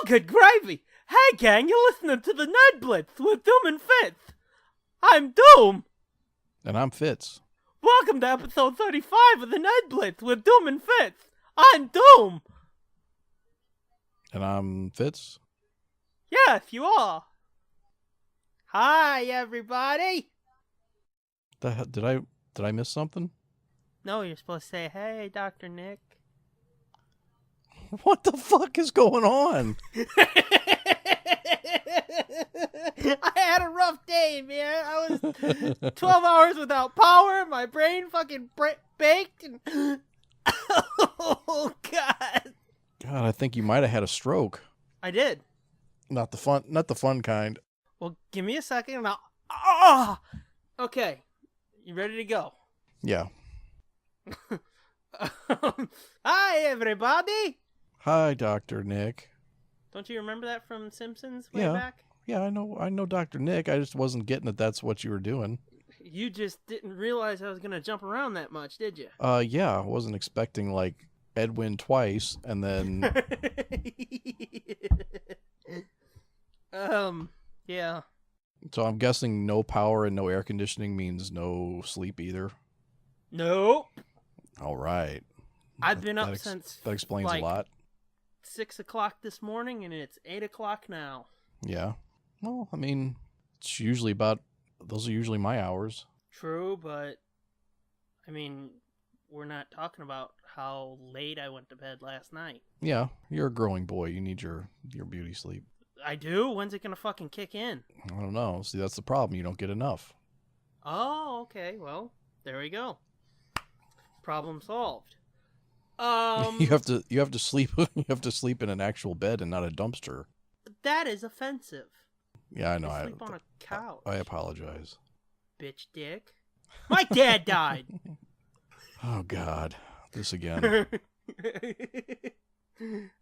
good gravy! Hey gang, you're listening to the Nerd Blitz with Doom and Fitz. I'm Doom. And I'm Fitz. Welcome to episode 35 of the Nerd Blitz with Doom and Fitz. I'm Doom. And I'm Fitz. Yes, you are. Hi, everybody. Did I miss something? No, you're supposed to say, hey, Dr. Nick. What the fuck is going on? I had a rough day, man. I was 12 hours without power. My brain fucking baked. And oh, God. God, I think you might have had a stroke. I did. Not the fun kind. Well, give me a second and I'll... Oh! Okay. You ready to go? Yeah. Hi, everybody. Hi, Dr. Nick. Don't you remember that from Simpsons way Yeah. back? Yeah, I know Dr. Nick. I just wasn't getting that that's what you were doing. You just didn't realize I was going to jump around that much, did you? Yeah, I wasn't expecting, like, Edwin twice, and then... Yeah. So I'm guessing no power and no air conditioning means no sleep either? Nope. All right. I've been up since... That explains like, a lot. 6 o'clock this morning, and it's 8 o'clock now. Yeah. Well, I mean, it's usually those are usually my hours. True, but, I mean, we're not talking about how late I went to bed last night. Yeah, you're a growing boy. You need your beauty sleep. I do? When's it gonna fucking kick in? I don't know. See, that's the problem. You don't get enough. Oh, okay. Well, there we go. Problem solved. You have to sleep. You have to sleep in an actual bed and not a dumpster. That is offensive. Yeah, I know. I sleep on a couch. I apologize. Bitch dick. My dad died. Oh God, this again.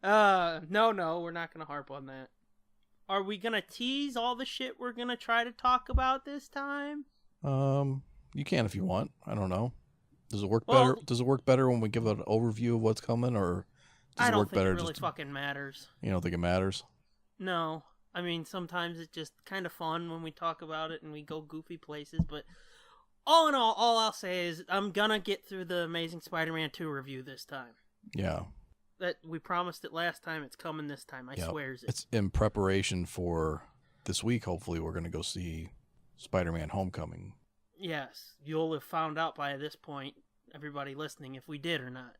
No, we're not gonna harp on that. Are we gonna tease all the shit we're gonna try to talk about this time? You can if you want. I don't know. Does it work better? Does it work better when we give an overview of what's coming, or does I it don't work think better? it really fucking matters. You don't think it matters? No. I mean, sometimes it's just kind of fun when we talk about it and we go goofy places, but all in all I'll say is I'm gonna get through the Amazing Spider-Man 2 review this time. Yeah. That we promised it last time, it's coming this time, I swears it. It's in preparation for this week. Hopefully we're going to go see Spider-Man Homecoming. Yes, you'll have found out by this point, everybody listening, if we did or not.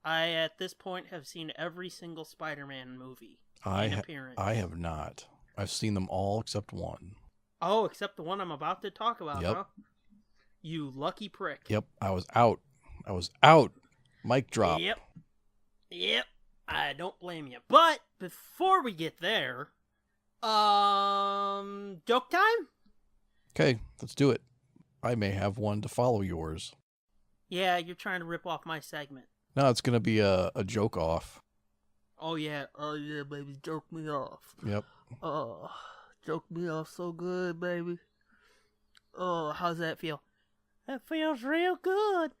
I, at this point, have seen every single Spider-Man movie in appearance. I have not. I've seen them all except one. Oh, except the one I'm about to talk about, Yep. huh? You lucky prick. Yep, I was out. Mic drop. Yep, I don't blame you. But before we get there, joke time? Okay, let's do it. I may have one to follow yours. Yeah, you're trying to rip off my segment. No, it's going to be a joke off. Oh yeah, baby, joke me off. Yep. Oh, joke me off so good, baby. Oh, how's that feel? That feels real good.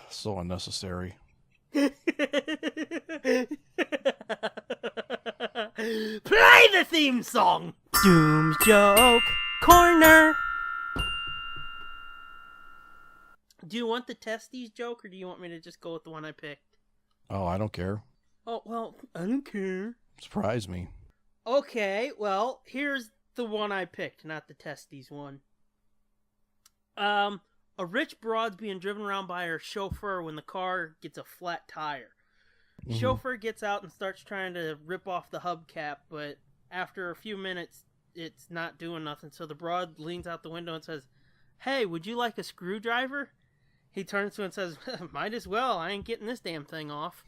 So unnecessary. Play the theme song! Doom's Joke Corner! Do you want the testes joke, or do you want me to just go with the one I picked? Oh, I don't care. Oh, well, I don't care. Surprise me. Okay, well, here's the one I picked, not the testes one. A rich broad's being driven around by her chauffeur when the car gets a flat tire. The chauffeur gets out and starts trying to rip off the hubcap, but after a few minutes, it's not doing nothing. So the broad leans out the window and says, "Hey, would you like a screwdriver?" He turns to her and says, "Might as well. I ain't getting this damn thing off."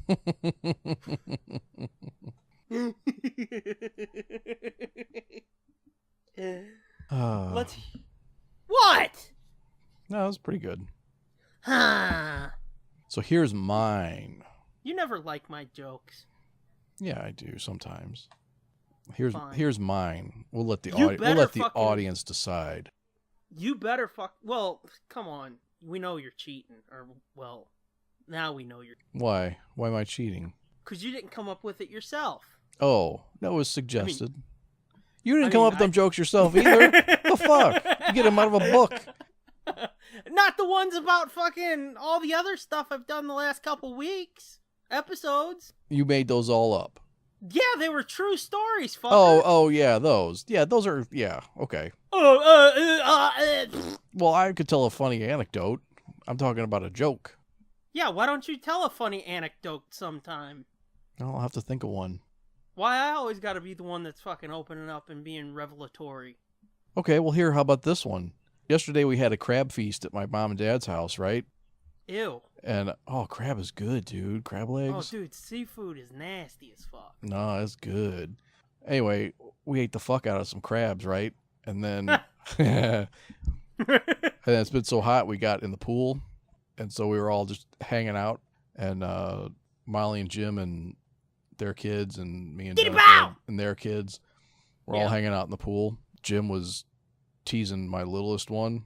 Let's... What? No, that was pretty good. Huh. So here's mine. You never like my jokes. Yeah, I do sometimes. Here's Fine. here's mine. We'll let the audience decide. You better fuck... Well, come on. We know you're cheating. Or, well, now we know you're... Why? Why am I cheating? because you didn't come up with it yourself. Oh, that was suggested. You didn't come up with them jokes yourself either. The fuck? You get them out of a book. Not the ones about fucking all the other stuff I've done the last couple weeks. Episodes. You made those all up. Yeah, they were true stories, fucker. Oh, yeah, those. Yeah, those are, yeah, okay. Well, I could tell a funny anecdote. I'm talking about a joke. Yeah, why don't you tell a funny anecdote sometime? I'll have to think of one. Why I always gotta be the one that's fucking opening up and being revelatory. Okay, well here, how about this one? Yesterday we had a crab feast at my mom and dad's house, right? Ew. And, crab is good, dude. Crab legs. Oh, dude, seafood is nasty as fuck. No, it's good. Anyway, we ate the fuck out of some crabs, right? And then, and it's been so hot we got in the pool. And so we were all just hanging out. And Molly and Jim and their kids and me and Jennifer and their kids were all hanging out in the pool. Jim was teasing my littlest one.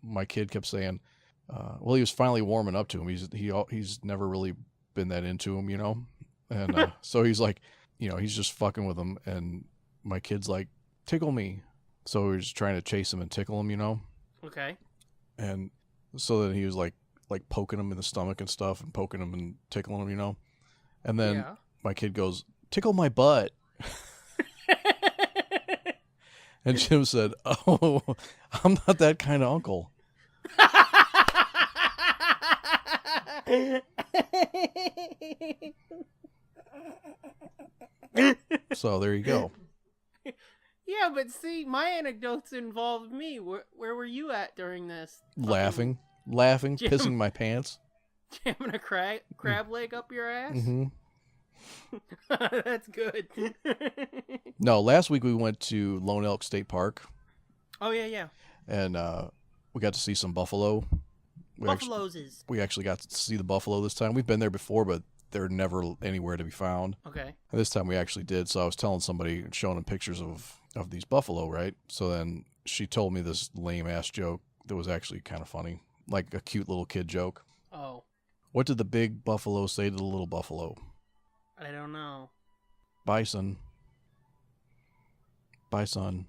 My kid kept saying, well, he was finally warming up to him. He's never really been that into him, you know? And so he's like, you know, he's just fucking with him. And my kid's like, tickle me. So he was trying to chase him and tickle him, you know? Okay. And so then he was like poking him in the stomach and stuff and poking him and tickling him, you know? And then my kid goes, tickle my butt. And Jim said, oh, I'm not that kind of uncle. So there you go. Yeah, but see, my anecdotes involved me. Where were you at during this? Laughing, pissing my pants. Jamming a crab leg up your ass? Mm-hmm. That's good. No, last week we went to Lone Elk State Park. Oh, yeah. And we got to see some buffalo. We actually got to see the buffalo this time. We've been there before, but they're never anywhere to be found. Okay. And this time we actually did. So I was telling somebody, showing them pictures of these buffalo, right? So then she told me this lame-ass joke that was actually kind of funny. Like a cute little kid joke. Oh. What did the big buffalo say to the little buffalo? I don't know. Bison. Bison.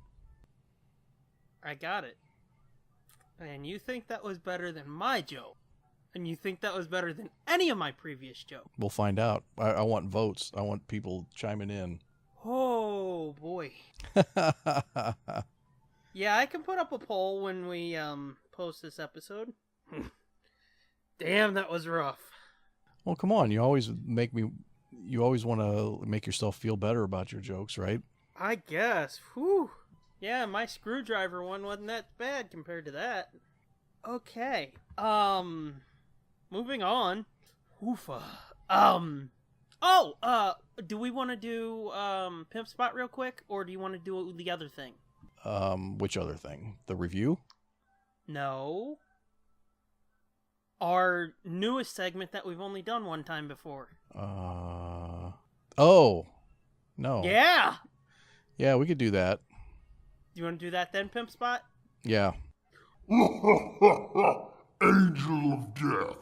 I got it. And you think that was better than my joke. And you think that was better than any of my previous jokes. We'll find out. I want votes. I want people chiming in. Oh, boy. Yeah, I can put up a poll when we post this episode. Damn, that was rough. Well, come on. You always want to make yourself feel better about your jokes, right? I guess. Whew. Yeah, my screwdriver one wasn't that bad compared to that. Okay. Moving on. Oofa. Do we want to do Pimp Spot real quick, or do you want to do the other thing? Which other thing? The review? No. Our newest segment that we've only done one time before. Oh. No. Yeah. Yeah, we could do that. Do you want to do that then, Pimp Spot? Yeah. Angel of Death.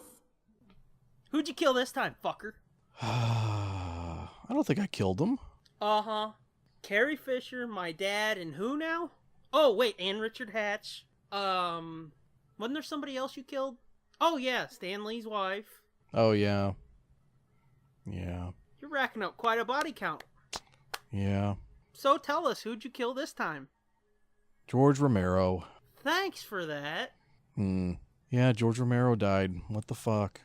Who'd you kill this time, fucker? I don't think I killed him. Uh-huh. Carrie Fisher, my dad, and who now? Oh, wait, and Richard Hatch. Wasn't there somebody else you killed? Oh, yeah, Stan Lee's wife. Oh, yeah. Yeah. You're racking up quite a body count. Yeah. So tell us, who'd you kill this time? George Romero. Thanks for that. Yeah, George Romero died. What the fuck?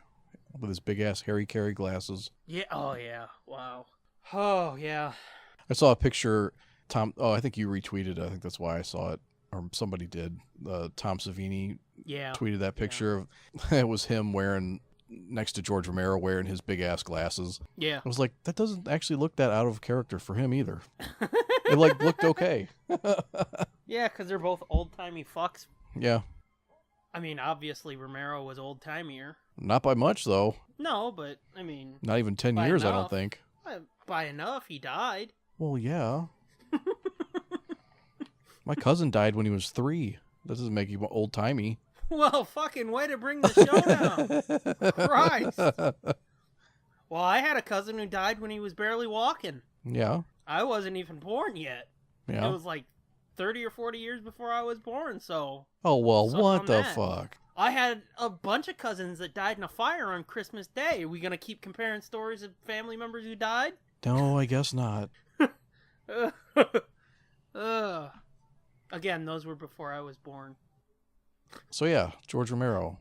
With his big-ass Harry Carey glasses. Yeah, oh, yeah. Wow. Oh, yeah. I saw a picture, Tom... Oh, I think you retweeted it. I think that's why I saw it. Or somebody did. Tom Savini tweeted that picture of... It was him wearing... Next to George Romero wearing his big-ass glasses. Yeah. I was like, that doesn't actually look that out of character for him either. It, looked okay. Yeah, because they're both old-timey fucks. Yeah. I mean, obviously, Romero was old-timier. Not by much, though. No, but, I mean... Not even 10 years, enough. I don't think. By enough, he died. Well, yeah. My cousin died when he was 3. That doesn't make you old-timey. Well, fucking way to bring the show down. Christ. Well, I had a cousin who died when he was barely walking. Yeah. I wasn't even born yet. Yeah. It was like 30 or 40 years before I was born, so... Oh, well, something what on the that. fuck? I had a bunch of cousins that died in a fire on Christmas Day. Are we going to keep comparing stories of family members who died? No, I guess not. Again, those were before I was born. So yeah, George Romero,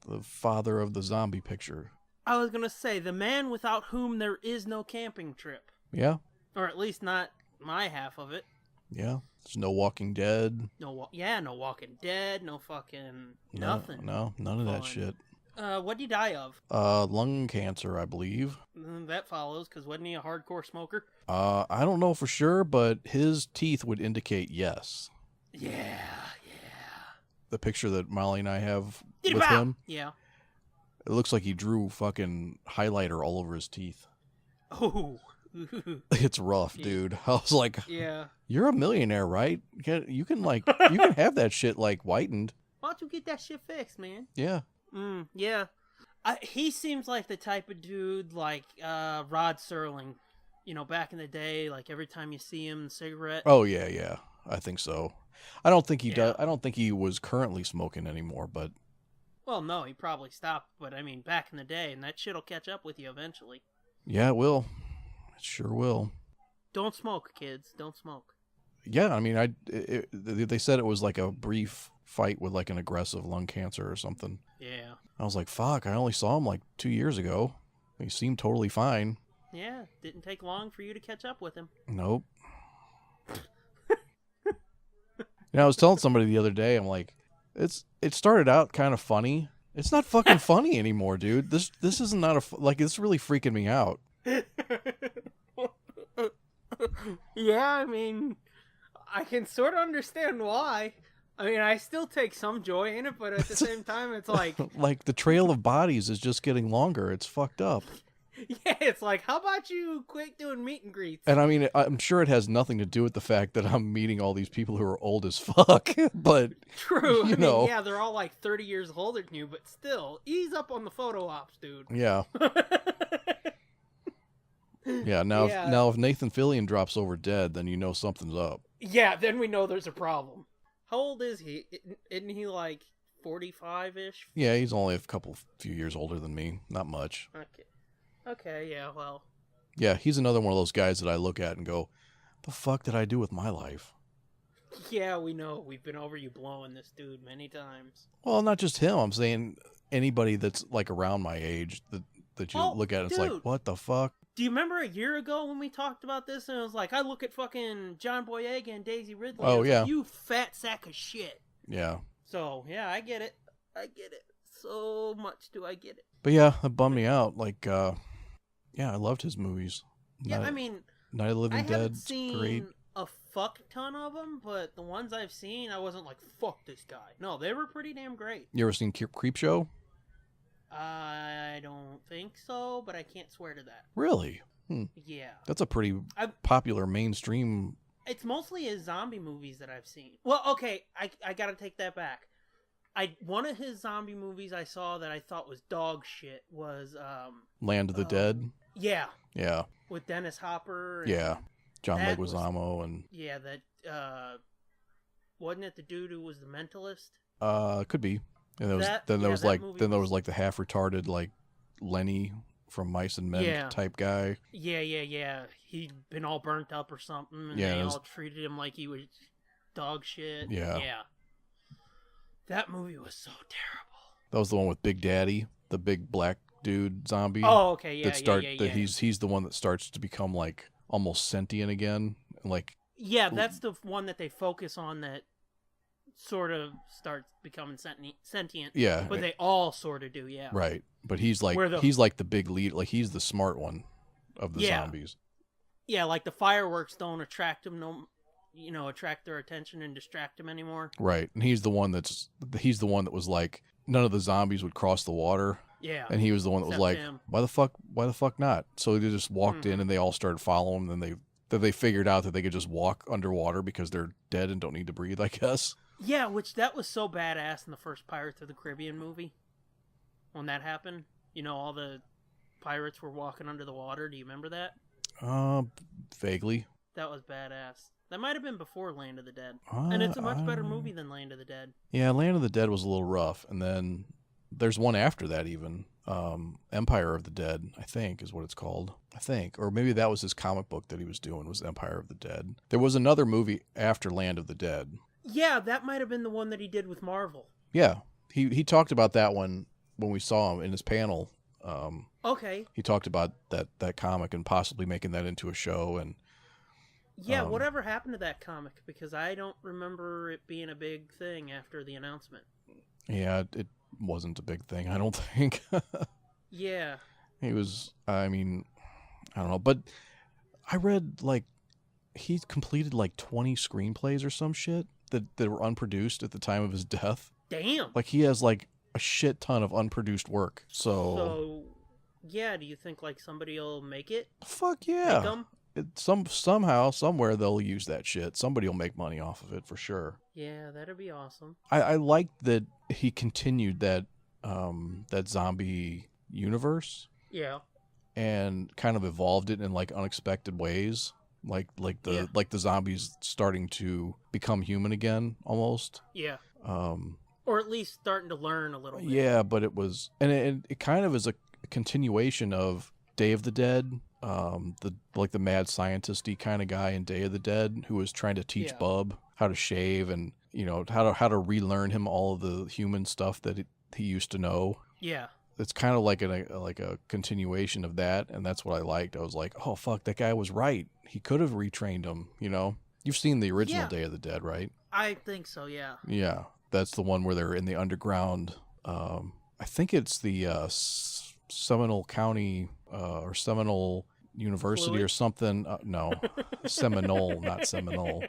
the father of the zombie picture. I was going to say, the man without whom there is no camping trip. Yeah. Or at least not my half of it. Yeah. There's no Walking Dead. No Walking Dead, no fucking nothing. No, none of that shit. What'd he die of? Lung cancer, I believe. That follows, because wasn't he a hardcore smoker? I don't know for sure, but his teeth would indicate yes. Yeah. The picture that Molly and I have with Diddy-bow! him, Yeah. it looks like he drew fucking highlighter all over his teeth. Oh. It's rough, dude. I was like, Yeah. you're a millionaire, right? You can have that shit like whitened. Why don't you get that shit fixed, man? Yeah. Yeah. He seems like the type of dude like Rod Serling. You know, back in the day, like every time you see him, cigarette. Oh yeah. I think so. I don't think he does. I don't think he was currently smoking anymore, but. Well, no, he probably stopped. But I mean, back in the day, and that shit'll catch up with you eventually. Yeah, it will. It sure will. Don't smoke, kids. Don't smoke. Yeah, I mean, they said it was like a brief fight with like an aggressive lung cancer or something. Yeah. I was like, fuck, I only saw him like 2 years ago. He seemed totally fine. Yeah, didn't take long for you to catch up with him. Nope. I was telling somebody the other day, I'm like, it started out kind of funny. It's not fucking funny anymore, dude. This is not it's really freaking me out. Yeah, I mean, I can sort of understand why. I mean, I still take some joy in it, but at the same time, it's like... like, the trail of bodies is just getting longer. It's fucked up. Yeah, it's like, how about you quit doing meet and greets? And I mean, I'm sure it has nothing to do with the fact that I'm meeting all these people who are old as fuck, but... True. I mean, yeah, they're all like 30 years older than you, but still, ease up on the photo ops, dude. Yeah. Yeah, now if Nathan Fillion drops over dead, then you know something's up. Yeah, then we know there's a problem. How old is he? Isn't he like 45-ish? Yeah, he's only a few years older than me. Not much. Okay, yeah, well. Yeah, he's another one of those guys that I look at and go, the fuck did I do with my life? Yeah, we know. We've been over you blowing this dude many times. Well, not just him. I'm saying anybody that's like around my age that you look at and it's like, what the fuck? Do you remember a year ago when we talked about this and it was like, I look at fucking John Boyega and Daisy Ridley. Oh, yeah. Like, you fat sack of shit. Yeah. So, yeah, I get it. So much do I get it. But yeah, that bummed me out. Like, yeah, I loved his movies. Yeah, I mean, Night of the Living I haven't Dead, seen great. a fuck ton of them, but the ones I've seen, I wasn't like, fuck this guy. No, they were pretty damn great. You ever seen Creepshow? I don't think so, but I can't swear to that. Really? Yeah. That's a pretty popular mainstream. It's mostly his zombie movies that I've seen. Well, okay, I gotta take that back. One of his zombie movies I saw that I thought was dog shit was Land of the Dead? Yeah. Yeah. With Dennis Hopper. Yeah. John Leguizamo and... Yeah, that... wasn't it the dude who was the mentalist? Could be. And there was like the half retarded like Lenny from Mice and Men type guy. Yeah. He'd been all burnt up or something, and they all treated him like he was dog shit. Yeah. That movie was so terrible. That was the one with Big Daddy, the big black dude zombie. Oh, okay, yeah. He's the one that starts to become like almost sentient again, like. Yeah, that's the one that they focus on that sort of starts becoming sentient. Yeah. But they all sort of do, yeah. Right. But he's like the big lead, like he's the smart one of the zombies. Yeah, like the fireworks don't attract them attract their attention and distract them anymore. Right. And he's the one that was like none of the zombies would cross the water. Yeah. And he was the one that was like, him. why the fuck not? So they just walked in and they all started following him, and then they figured out that they could just walk underwater because they're dead and don't need to breathe, I guess. Yeah, which that was so badass in the first Pirates of the Caribbean movie. When that happened, all the pirates were walking under the water. Do you remember that? Vaguely. That was badass. That might have been before Land of the Dead. And it's a much better movie than Land of the Dead. Yeah, Land of the Dead was a little rough. And then there's one after that even. Empire of the Dead, I think, is what it's called. I think. Or maybe that was his comic book that he was doing, was Empire of the Dead. There was another movie after Land of the Dead. Yeah, that might have been the one that he did with Marvel. Yeah. He talked about that one when we saw him in his panel. Okay. He talked about that comic and possibly making that into a show. And yeah, whatever happened to that comic? Because I don't remember it being a big thing after the announcement. Yeah, it wasn't a big thing, I don't think. Yeah. He was, I mean, I don't know. But I read, like, he completed, like, 20 screenplays or some shit that were unproduced at the time of his death. Damn. Like, he has, like, a shit ton of unproduced work. So yeah, do you think, like, somebody will make it? Fuck yeah. Make 'em? Somehow, somewhere they'll use that shit. Somebody will make money off of it for sure. Yeah, that'd be awesome. I liked that he continued that zombie universe. Yeah. And kind of evolved it in like unexpected ways. Like the zombies starting to become human again almost. Yeah. Or at least starting to learn a little bit. Yeah, but it was, and it kind of is a continuation of Day of the Dead. The mad scientist-y kind of guy in Day of the Dead who was trying to teach Bub how to shave and, you know, how to relearn him all of the human stuff that he used to know. Yeah. It's kind of like a continuation of that, and that's what I liked. I was like, oh fuck, that guy was right. He could have retrained him, you know. You've seen the original Day of the Dead, right? I think so, yeah. Yeah, that's the one where they're in the underground. I think it's the Seminole County or Seminole University Fluid? or something. No, Seminole, not Seminole.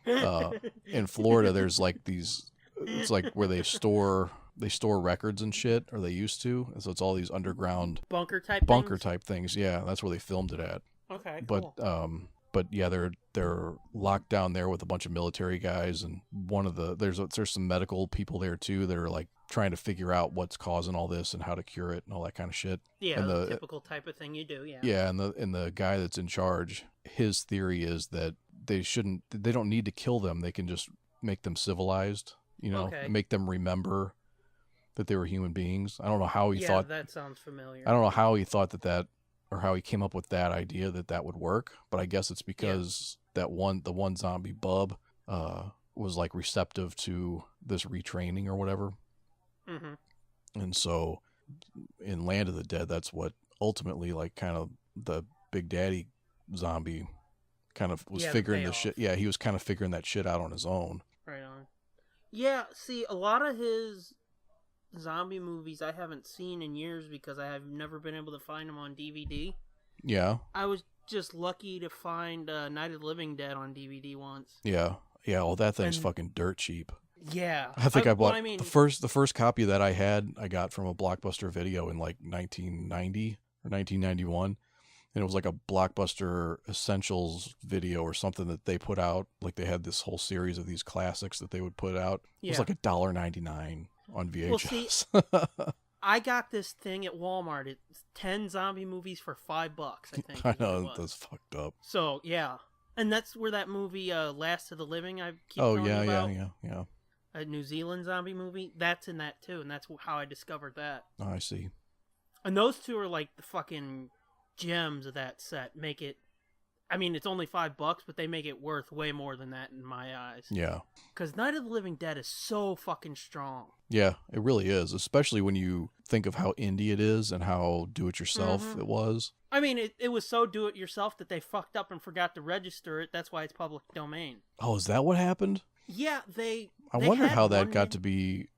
In Florida, there's like these. It's like where they store records and shit, or they used to. And so it's all these underground bunker type things. Yeah, that's where they filmed it at. Okay, but cool. But yeah, they're locked down there with a bunch of military guys, and there's some medical people there too that are like trying to figure out what's causing all this and how to cure it and all that kind of shit. Yeah, and the typical type of thing you do. Yeah. Yeah, and the guy that's in charge, his theory is that they don't need to kill them. They can just make them civilized. You know, make them remember that they were human beings. I don't know how he thought. Yeah, that sounds familiar. I don't know how he thought that or how he came up with that idea that would work, but I guess it's because the one zombie Bub was like receptive to this retraining or whatever. Mm-hmm. And so in Land of the Dead, that's what ultimately, like, kind of the Big Daddy zombie kind of was figuring the shit. Yeah, he was kind of figuring that shit out on his own. Right on. Yeah, see, a lot of his zombie movies I haven't seen in years because I have never been able to find them on DVD. Yeah. I was just lucky to find Night of the Living Dead on DVD once. Yeah. Yeah, well, that thing's fucking dirt cheap. Yeah. I think I bought the first copy that I got from a Blockbuster Video in like 1990 or 1991. And it was like a Blockbuster Essentials video or something that they put out. Like they had this whole series of these classics that they would put out. It was like $1.99 on VHS. Well, see, I got this thing at Walmart. It's 10 zombie movies for $5, I think. I know, that's fucked up. So, yeah. And that's where that movie, Last of the Living, I keep telling you about. Yeah. A New Zealand zombie movie. That's in that, too. And that's how I discovered that. Oh, I see. And those two are like the fucking gems of that set. Make it... I mean, it's only $5, but they make it worth way more than that in my eyes. Yeah. Because Night of the Living Dead is so fucking strong. Yeah, it really is. Especially when you think of how indie it is and how do-it-yourself it was. I mean, it was so do-it-yourself that they fucked up and forgot to register it. That's why it's public domain. Oh, is that what happened? Yeah, I wonder how that got to be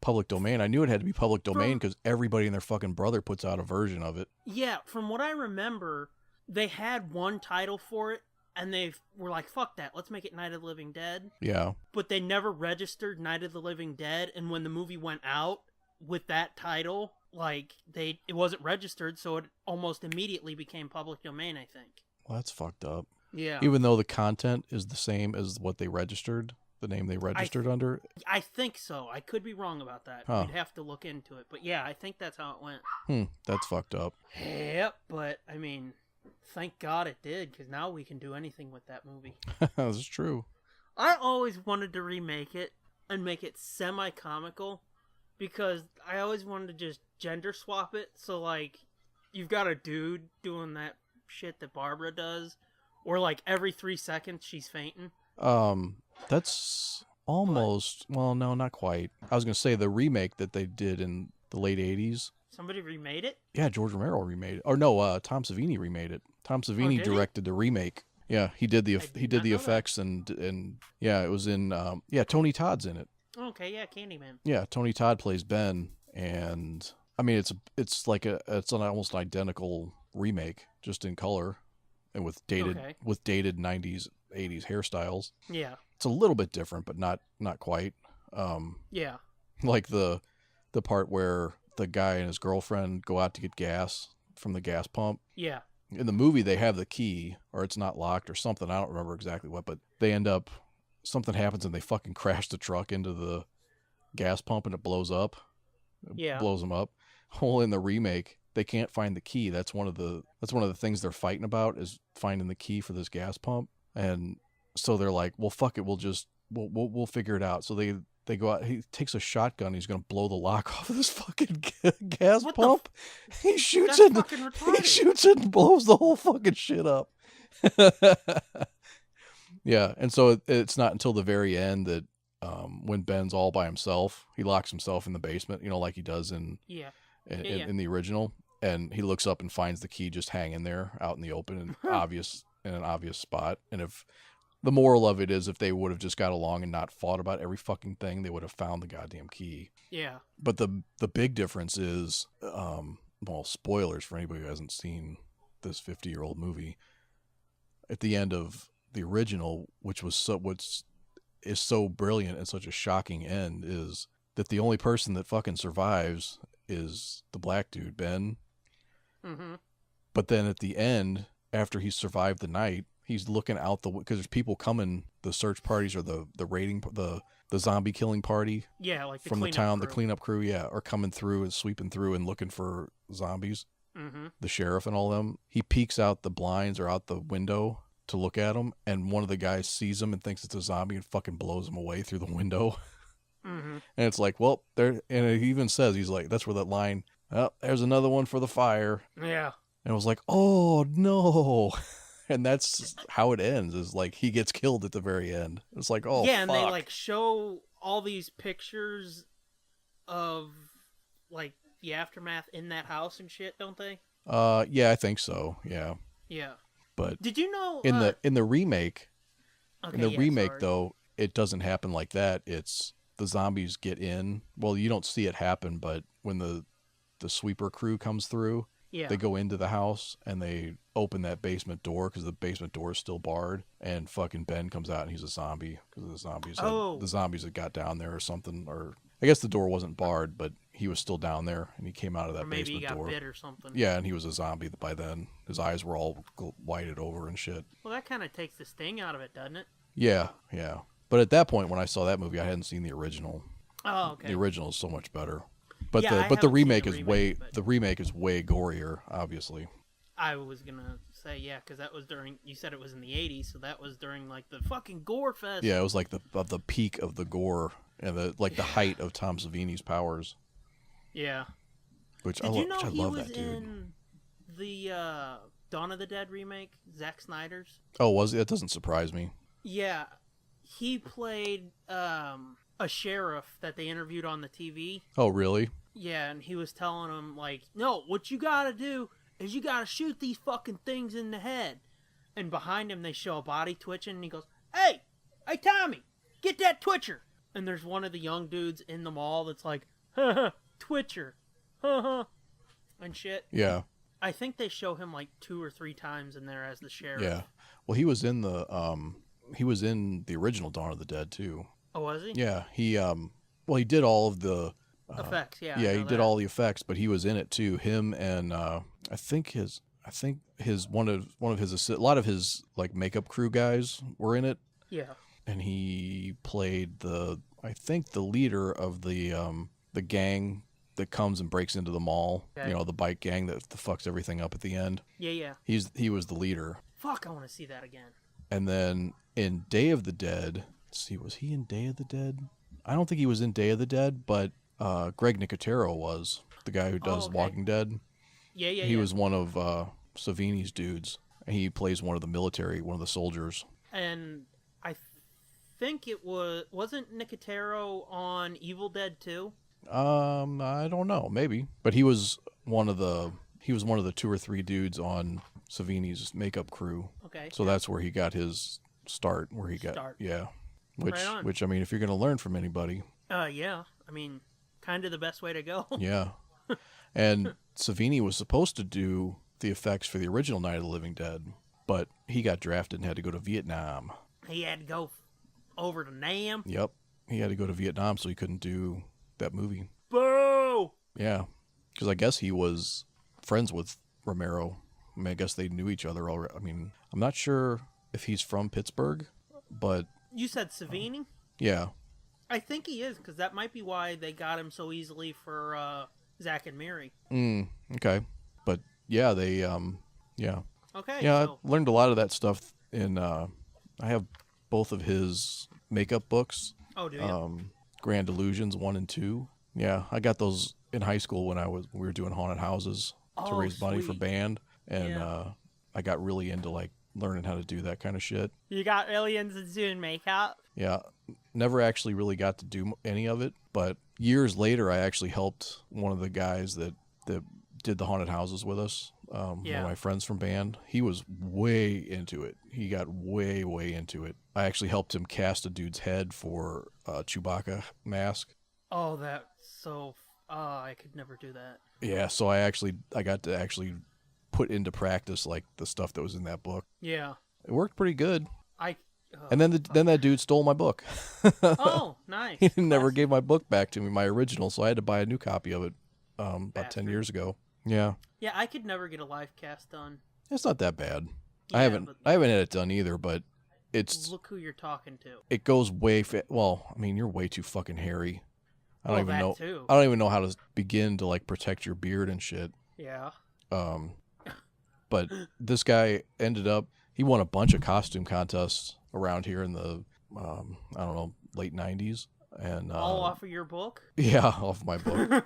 public domain. I knew it had to be public domain because everybody and their fucking brother puts out a version of it. Yeah, from what I remember... They had one title for it, and they were like, fuck that, let's make it Night of the Living Dead. Yeah. But they never registered Night of the Living Dead, and when the movie went out with that title, like, it wasn't registered, so it almost immediately became public domain, I think. Well, that's fucked up. Yeah. Even though the content is the same as what they registered? the name they registered under? I think so. I could be wrong about that. Huh. You'd have to look into it. But yeah, I think that's how it went. That's fucked up. Yep, but I mean, thank God it did, because now we can do anything with that movie. This is true. I always wanted to remake it and make it semi-comical, because I always wanted to just gender swap it. So, like, you've got a dude doing that shit that Barbara does, or like every 3 seconds she's fainting. That's almost, well, no, not quite. I was going to say the remake that they did in the late 80s. Somebody remade it? Yeah, George Romero remade it. Or no, Tom Savini remade it. Tom Savini directed the remake. Yeah, he did the effects and yeah, it was in Tony Todd's in it. Okay, yeah, Candyman. Yeah, Tony Todd plays Ben, and I mean it's an almost identical remake, just in color and with dated 90s 80s hairstyles. Yeah. It's a little bit different, but not quite. Yeah. Like the part where the guy and his girlfriend go out to get gas from the gas pump. Yeah. In the movie, they have the key, or it's not locked or something. I don't remember exactly what, but they end up, something happens and they fucking crash the truck into the gas pump and it blows up. Yeah. Blows them up. Well, in the remake, they can't find the key. That's one of the things they're fighting about, is finding the key for this gas pump. And so they're like, well, fuck it. We'll figure it out. So they go out. He takes a shotgun. He's going to blow the lock off of this fucking gas pump. He shoots it. He shoots it and blows the whole fucking shit up. Yeah. And so it's not until the very end that when Ben's all by himself, he locks himself in the basement, like he does in the original. And he looks up and finds the key just hanging there out in the open and in an obvious spot. And if the moral of it is, if they would have just got along and not fought about every fucking thing, they would have found the goddamn key. Yeah. But the big difference is, spoilers for anybody who hasn't seen this 50-year-old movie. At the end of the original, which is so brilliant and such a shocking end, is that the only person that fucking survives is the black dude, Ben. Mm-hmm. But then at the end, after he's survived the night, he's looking out because there's people coming, the search parties or the raiding, the zombie killing party. Yeah, like from the town, the cleanup crew, are coming through and sweeping through and looking for zombies. Mm-hmm. The sheriff and all them. He peeks out the blinds or out the window to look at him, and one of the guys sees him and thinks it's a zombie and fucking blows him away through the window. Mm-hmm. And it's like, well, there, and he even says, he's like, that's where that line, oh, there's another one for the fire. Yeah. And I was like, oh no. And that's how it ends, is like he gets killed at the very end. It's like, oh, yeah, and fuck. they like show all these pictures of like the aftermath in that house and shit, don't they? Yeah, I think so. Yeah. Yeah. But did you know in the remake, sorry. though, it doesn't happen like that. It's the zombies get in. Well, you don't see it happen, but when the sweeper crew comes through, they go into the house and they open that basement door because the basement door is still barred, and fucking Ben comes out and he's a zombie because the zombies had got down there or something, or I guess the door wasn't barred, but he was still down there and he came out of that basement door. Maybe he got bit or something. Yeah, and he was a zombie by then. His eyes were all whited over and shit. Well, that kind of takes the sting out of it, doesn't it? Yeah. But at that point, when I saw that movie, I hadn't seen the original. Oh, okay. The original is so much better. But yeah, the remake is way gorier, obviously. I was gonna say, yeah, because that was during, you said it was in the 80s, so that was during like the fucking gore fest. Yeah, it was like the peak of the gore and the height of Tom Savini's powers. Yeah. Which Did I you know love he was that dude. in the Dawn of the Dead remake, Zack Snyder's? Oh, was it? That doesn't surprise me. Yeah, he played a sheriff that they interviewed on the TV. Oh, really? Yeah, and he was telling him, like, no, what you gotta do is you gotta shoot these fucking things in the head. And behind him, they show a body twitching, and he goes, hey, Tommy, get that twitcher. And there's one of the young dudes in the mall that's like, ha, twitcher, ha, and shit. Yeah. I think they show him like 2 or 3 times in there as the sheriff. Yeah. Well, he was in the original Dawn of the Dead too. Oh, was he? Yeah. He did all of the effects. Yeah. Yeah, he did all the effects, but he was in it too. Him and a lot of his like makeup crew guys were in it. Yeah. and he played I think the leader of the gang that comes and breaks into the mall. Okay. You know, the bike gang that fucks everything up at the end. Yeah. He was the leader. Fuck, I want to see that again. And then in Day of the Dead, let's see, was he in Day of the Dead? I don't think he was in Day of the Dead, but Greg Nicotero was the guy who does Walking Dead. Yeah. He was one of Savini's dudes. He plays one of the soldiers. And I think it wasn't Nicotero on Evil Dead 2? I don't know, maybe. But he was one of the 2 or 3 dudes on Savini's makeup crew. Okay. So that's where he got his start, yeah. Which I mean, if you're going to learn from anybody. Yeah. I mean, kind of the best way to go. Yeah. And Savini was supposed to do the effects for the original Night of the Living Dead, but he got drafted and had to go to Vietnam. He had to go over to Nam? Yep. He had to go to Vietnam, so he couldn't do that movie. Boo! Yeah. Because I guess he was friends with Romero. I mean, I guess they knew each other already. I mean, I'm not sure if he's from Pittsburgh, but... You said Savini? Yeah. I think he is, because that might be why they got him so easily for Zack and Miri. Okay. But, yeah, they, yeah. Okay. Yeah, so... I learned a lot of that stuff in, I have both of his makeup books. Oh, do you? Grand Illusions 1 and 2. Yeah, I got those in high school when we were doing haunted houses to raise money for band. And I got really into, like, learning how to do that kind of shit. You got aliens and doing makeup? Yeah. Never actually really got to do any of it, but years later, I actually helped one of the guys that did the haunted houses with us. One of my friends from band. He was way into it. He got way into it. I actually helped him cast a dude's head for a Chewbacca mask. Oh, that's so... I could never do that. Yeah, so I got to actually put into practice like the stuff that was in that book. Yeah. It worked pretty good. And then that dude stole my book. Oh, nice. He never gave my book back to me, my original, so I had to buy a new copy of it about 10 years ago. Yeah. Yeah, I could never get a live cast done. It's not that bad. Yeah, I haven't had it done either, but it's... Look who you're talking to. It goes way... Well, I mean, you're way too fucking hairy. I don't even know. Too. I don't even know how to begin to like protect your beard and shit. Yeah. But this guy ended up... He won a bunch of costume contests around here in the, I don't know, late 90s. And all off of your book? Yeah, off my book.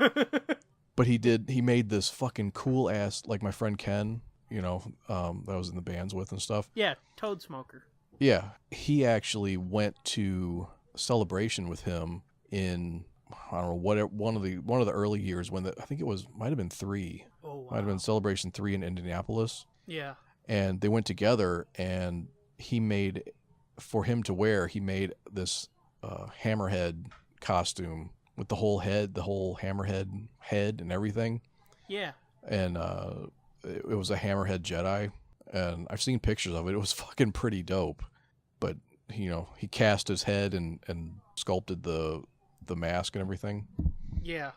But he made this fucking cool ass, like my friend Ken, you know, that I was in the bands with and stuff. Yeah, Toad Smoker. Yeah. He actually went to Celebration with him in, I don't know, one of the early years when I think it might have been 3. Oh, wow. Might have been Celebration 3 in Indianapolis. Yeah. And they went together, and he made this hammerhead costume with the whole hammerhead head and everything. Yeah. And it was a hammerhead Jedi, and I've seen pictures of it. It was fucking pretty dope. But you know, he cast his head and sculpted the mask and everything. Yeah.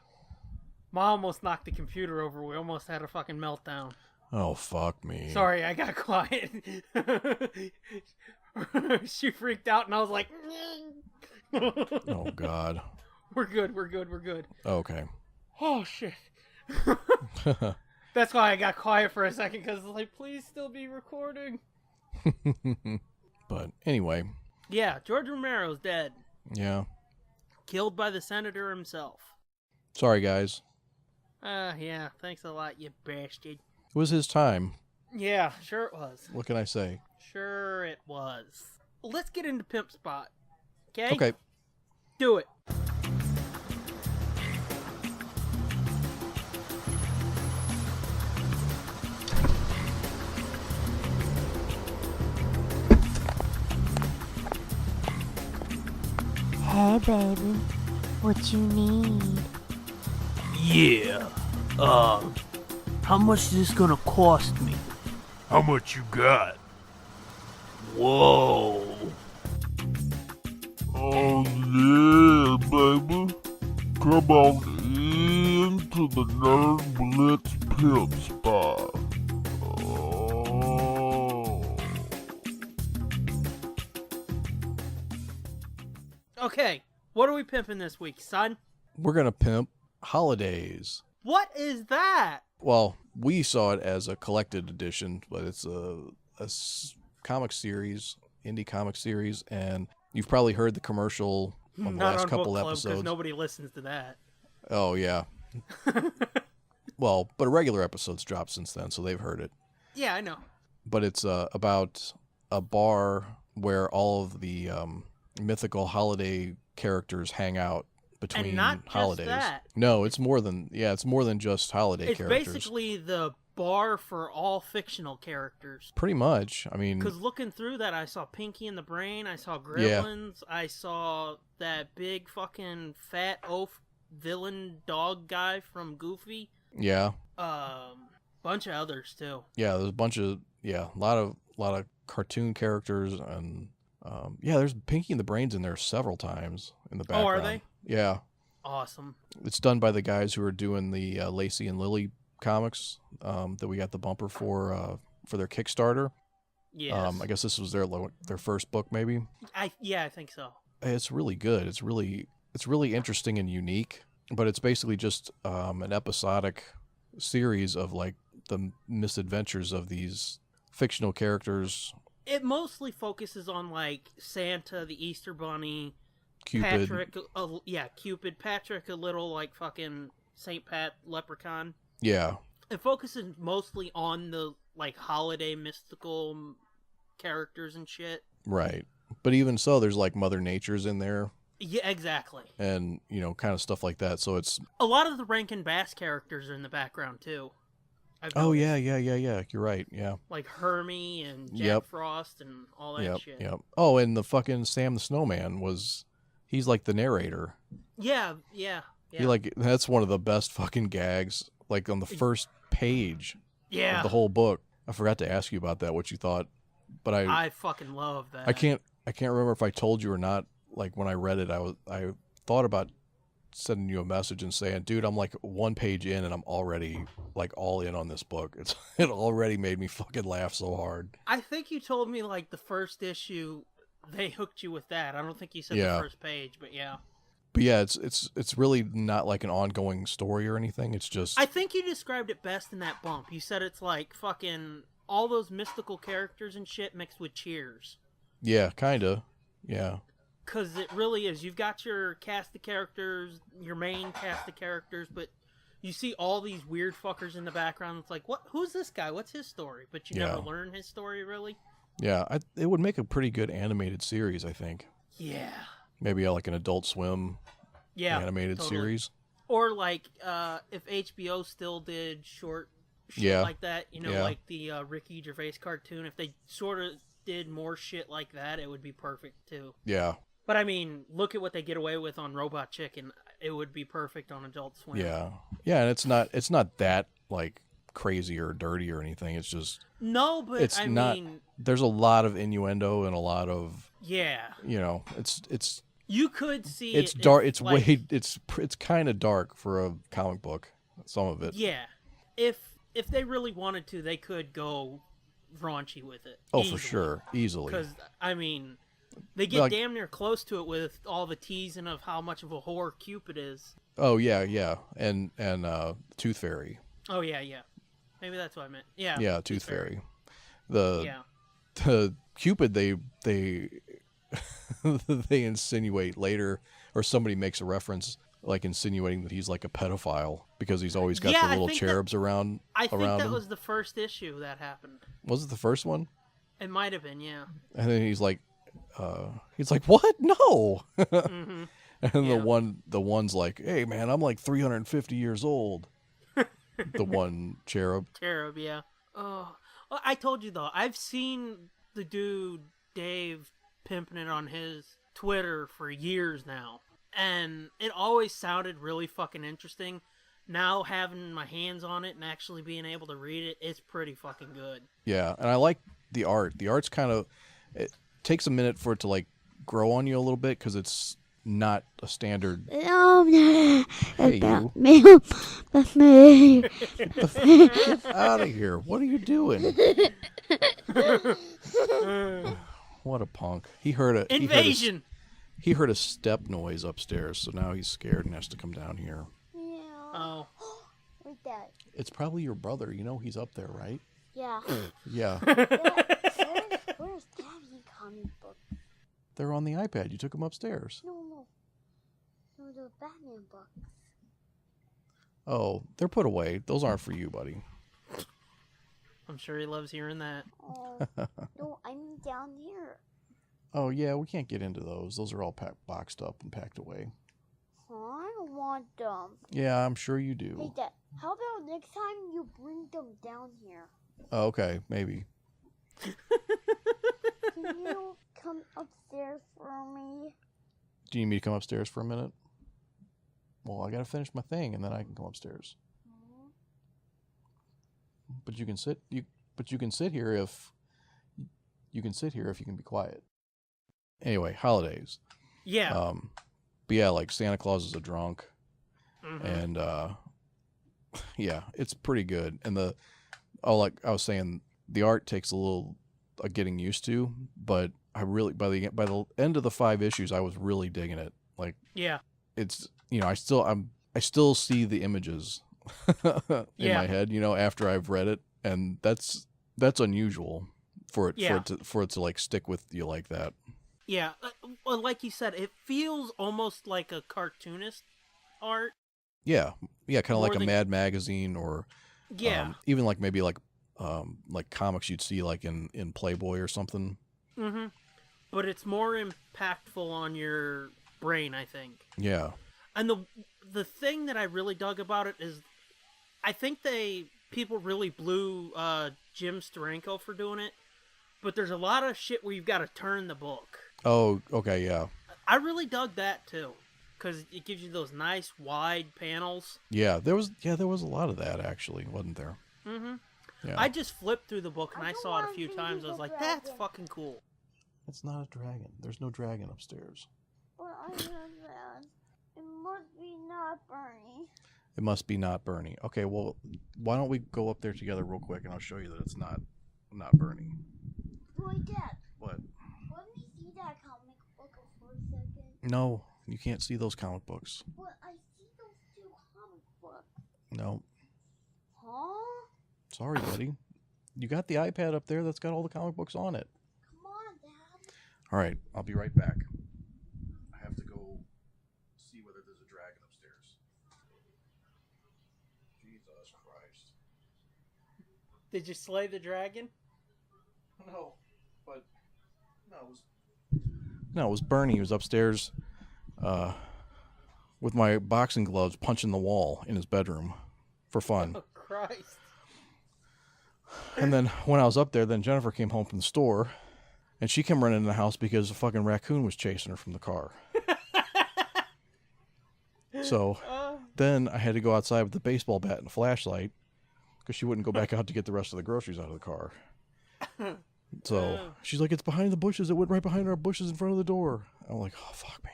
Mom almost knocked the computer over. We almost had a fucking meltdown. Oh, fuck me. Sorry, I got quiet. She freaked out, and I was like... Oh, God. We're good. Okay. Oh, shit. That's why I got quiet for a second, because I was like, please still be recording. But anyway. Yeah, George Romero's dead. Yeah. Killed by the senator himself. Sorry, guys. Yeah, thanks a lot, you bastard. It was his time. Yeah, sure it was. What can I say? Sure it was. Let's get into Pimp Spot. Okay? Okay. Do it. Hey, baby. What you need? Yeah. How much is this gonna cost me? How much you got? Whoa. Oh yeah, baby. Come on into the Nerd Blitz Pimp Spot. Oh. Okay, what are we pimping this week, son? We're going to pimp Holidays. What is that? Well, we saw it as a collected edition, but it's a comic series, indie comic series, and you've probably heard the commercial on the last couple Book Club, episodes. because nobody listens to that. Oh, yeah. Well, but regular episodes dropped since then, so they've heard it. Yeah, I know. But it's about a bar where all of the mythical holiday characters hang out between and not holidays. Just that. No, it's more than just holiday characters. It's basically the bar for all fictional characters. Pretty much. I mean, because looking through that, I saw Pinky and the Brain, I saw Gremlins, I saw that big fucking fat oaf villain dog guy from Goofy. Yeah. Bunch of others too. Yeah, there's a lot of cartoon characters, and there's Pinky and the Brain's in there several times in the background. Oh, are they? Yeah. Awesome. It's done by the guys who are doing the Lacey and Lily comics that we got the bumper for their Kickstarter. Yes. I guess this was their first book, maybe. I think so. It's really good. It's really interesting and unique, but it's basically just an episodic series of like the misadventures of these fictional characters. It mostly focuses on like Santa, the Easter Bunny, Cupid. Cupid, Patrick, a little like fucking Saint Pat leprechaun. Yeah. It focuses mostly on the like holiday mystical characters and shit. Right. But even so, there's like Mother Nature's in there. Yeah, exactly. And, kind of stuff like that. So it's... A lot of the Rankin Bass characters are in the background, too. Oh, yeah. You're right, yeah. Like Hermie and Jack Frost and all that shit. Yep. Oh, and the fucking Sam the Snowman he's like the narrator. Yeah. That's one of the best fucking gags, like on the first page of the whole book. I forgot to ask you about that, what you thought. But I fucking love that. I can't remember if I told you or not. Like when I read it, I thought about sending you a message and saying, dude, I'm like one page in and I'm already like all in on this book. It already made me fucking laugh so hard. I think you told me like the first issue they hooked you with that. I don't think you said the first page, but yeah. But yeah, it's really not like an ongoing story or anything. It's just... I think you described it best in that bump. You said it's like fucking all those mystical characters and shit mixed with Cheers. Yeah, kinda. Yeah. Because it really is. You've got your cast of characters, your main cast of characters, but you see all these weird fuckers in the background. It's like, what? Who's this guy? What's his story? But you never learn his story, really. Yeah, it would make a pretty good animated series, I think. Yeah. Maybe like an Adult Swim animated series. Or like if HBO still did short shit like that, like the Ricky Gervais cartoon, if they sort of did more shit like that, it would be perfect too. Yeah. But I mean, look at what they get away with on Robot Chicken. It would be perfect on Adult Swim. Yeah. Yeah, and it's not that like crazy or dirty or anything. It's just I mean, there's a lot of innuendo and a lot of it's you could see it's dark. It's like, it's kind of dark for a comic book. Some of it. Yeah. If they really wanted to, they could go raunchy with it. Oh, for sure, easily. Because I mean, they get damn near close to it with all the teasing of how much of a whore Cupid is. Oh yeah, and Tooth Fairy. Oh yeah. Maybe that's what I meant. Yeah. Yeah, Tooth Fairy. The Cupid they they insinuate later, or somebody makes a reference like insinuating that he's like a pedophile because he's always got the little cherubs around. I think that him. Was the first issue that happened. Was it the first one? It might have been, yeah. And then he's like, what? No. Mm-hmm. And the one's like, hey man, I'm like 350 years old. The one cherub. Cherub, yeah. Oh, well, I told you though, I've seen the dude Dave pimping it on his Twitter for years now, and it always sounded really fucking interesting. Now having my hands on it and actually being able to read it, it's pretty fucking good. Yeah, and I like the art. The art's kind of, it takes a minute for it to like grow on you a little bit because it's not a standard. Hey, you. Me. That's me. Get out of here. What are you doing? What a punk. He heard it. Invasion. He heard a step noise upstairs, so now he's scared and has to come down here. Yeah. Oh. Where's Dad? It's probably your brother. You know he's up there, right? Yeah. Yeah. Where's Daddy comic book? They're on the iPad. You took them upstairs. No, the Batman books. Oh, they're put away. Those aren't for you, buddy. I'm sure he loves hearing that. Oh, no, I mean down here. Oh, yeah, we can't get into those. Those are all boxed up and packed away. I don't want them. Yeah, I'm sure you Hey, do. Dad, how about next time you bring them down here? Oh, okay, maybe. Can you come upstairs for me? Do you need me to come upstairs for a minute? Well, I gotta finish my thing, and then I can come upstairs. But you can sit. But you can sit here if you can be quiet. Anyway, holidays. Yeah. But yeah, like Santa Claus is a drunk, Mhm. and yeah, it's pretty good. And like I was saying, the art takes a little getting used to, but I really by the end of the 5 issues, I was really digging it. Like, Yeah. it's I still see the images in Yeah. my head, after I've read it, and that's unusual for it to like stick with you like that. Yeah. Well, like you said, it feels almost like a cartoonist art. Yeah, kind of like More a than- Mad Magazine, or Yeah. even like maybe like comics you'd see like in Playboy or something. Mm-hmm. But it's more impactful on your brain, I think. Yeah, And the thing that I really dug about it is, I think people really blew Jim Steranko for doing it, but there's a lot of shit where you've got to turn the book. oh, okay, yeah, I really dug that too, because it gives you those nice wide panels. there was a lot of that actually, wasn't there? Mm-hmm. Yeah, I just flipped through the book and I I don't saw it a want few to be times. I was the like, that's dragon. fucking cool. it's not a dragon. There's no dragon upstairs. But I know that. It must be not Bernie. It must be not Bernie. Okay, well, why don't we go up there together real quick, and I'll show you that it's not Bernie. Wait, Dad. What? Let me see that comic book for a second. No, you can't see those comic books. But I see those 2 comic books. No, Huh? sorry, buddy. You got the iPad up there that's got all the comic books on it. Come on, Dad. All right, I'll be right back. I have to go see whether there's a dragon upstairs. Jesus Christ. Did you slay the dragon? No, but no, it was Bernie. He was upstairs with my boxing gloves punching the wall in his bedroom for fun. Oh, Christ. And then when I was up there, then Jennifer came home from the store, and she came running in the house because a fucking raccoon was chasing her from the car. So then I had to go outside with the baseball bat and a flashlight because she wouldn't go back out to get the rest of the groceries out of the car. So she's like, it's behind the bushes. It went right behind our bushes in front of the door. I'm like, oh, fuck me.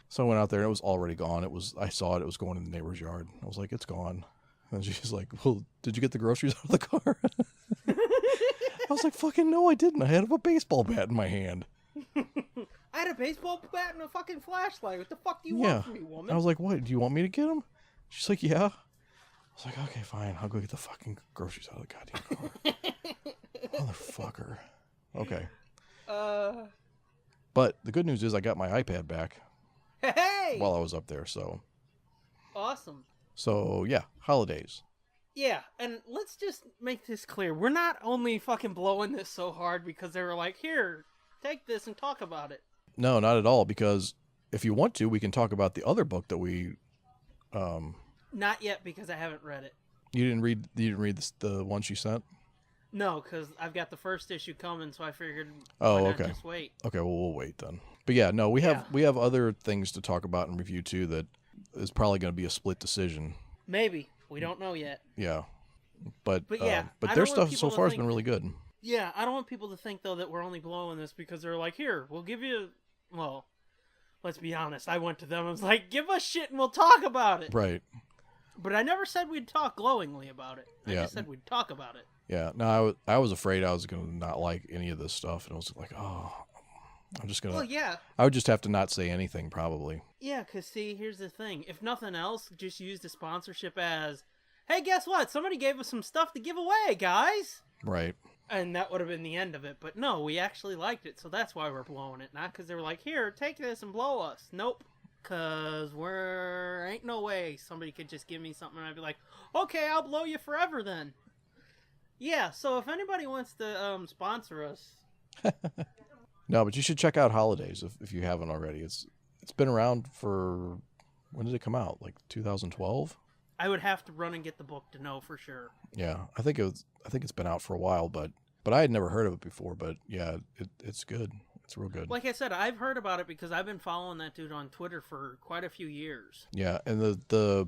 So I went out there, and it was already gone. I saw it. It was going in the neighbor's yard. I was like, it's gone. And she's like, well, did you get the groceries out of the car? I was like, fucking no, I didn't. I had a baseball bat in my hand. I had a baseball bat and a fucking flashlight. What the fuck do you want from me, woman? I was like, what? Do you want me to get them? She's like, yeah. I was like, okay, fine. I'll go get the fucking groceries out of the goddamn car. Motherfucker. Okay. But the good news is I got my iPad back Hey! while I was up there. So Awesome. yeah, holidays. Yeah, and let's just make this clear. We're not only fucking blowing this so hard because they were like, here, take this and talk about it. No, not at all. Because if you want to, we can talk about the other book that we. Not yet because I haven't read it. You didn't read the one she sent? No, because I've got the first issue coming, so I figured. Oh, why not okay. Just wait. Okay, well, we'll wait then. But yeah, no, we have other things to talk about and review too. That is probably going to be a split decision. Maybe we don't know yet. Yeah, but yeah, but I their don't want stuff people so to far has think- been really good. Yeah, I don't want people to think though that we're only blowing this because they're like, here, we'll give you. Well, let's be honest. I went to them and was like, give us shit and we'll talk about it. Right. But I never said we'd talk glowingly about it. I Yeah. just said we'd talk about it. Yeah. No, I was afraid I was going to not like any of this stuff, and I was like, oh, I'm just gonna. Well, yeah. I would just have to not say anything, probably. Yeah, because see, here's the thing. If nothing else, just use the sponsorship as, hey, guess what? Somebody gave us some stuff to give away, guys. Right. And that would have been the end of it. But no, we actually liked it, so that's why we're blowing it. Not because they were like, here, take this and blow us. Nope. Because ain't no way somebody could just give me something and I'd be like, okay, I'll blow you forever then. Yeah, so if anybody wants to sponsor us. No, but you should check out Holidays if you haven't already. It's been around for, when did it come out? Like 2012? I would have to run and get the book to know for sure. Yeah, I think it's been out for a while, but I had never heard of it before. But yeah, it's good. It's real good. Like I said, I've heard about it because I've been following that dude on Twitter for quite a few years. Yeah, and the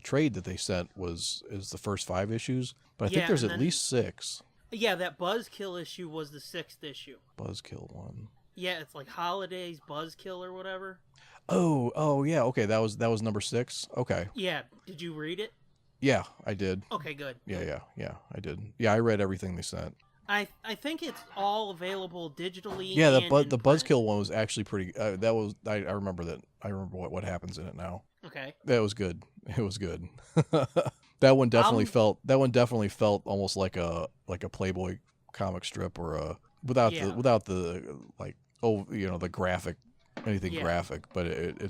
trade that they sent is the first 5 issues, but I think there's at least 6. Yeah, that Buzzkill issue was the 6th issue. Buzzkill one. Yeah, it's like Holidays Buzzkill or whatever. Oh yeah, okay, that was number 6. Okay. Yeah, did you read it? Yeah, I did. Okay, good. Yeah, I did. Yeah, I read everything they sent. I think it's all available digitally. Yeah, and the Buzzkill one was actually pretty. That was I remember that. I remember what happens in it now. Okay. That was good. It was good. That one definitely felt almost like a Playboy comic strip or a without the like the graphic graphic, but it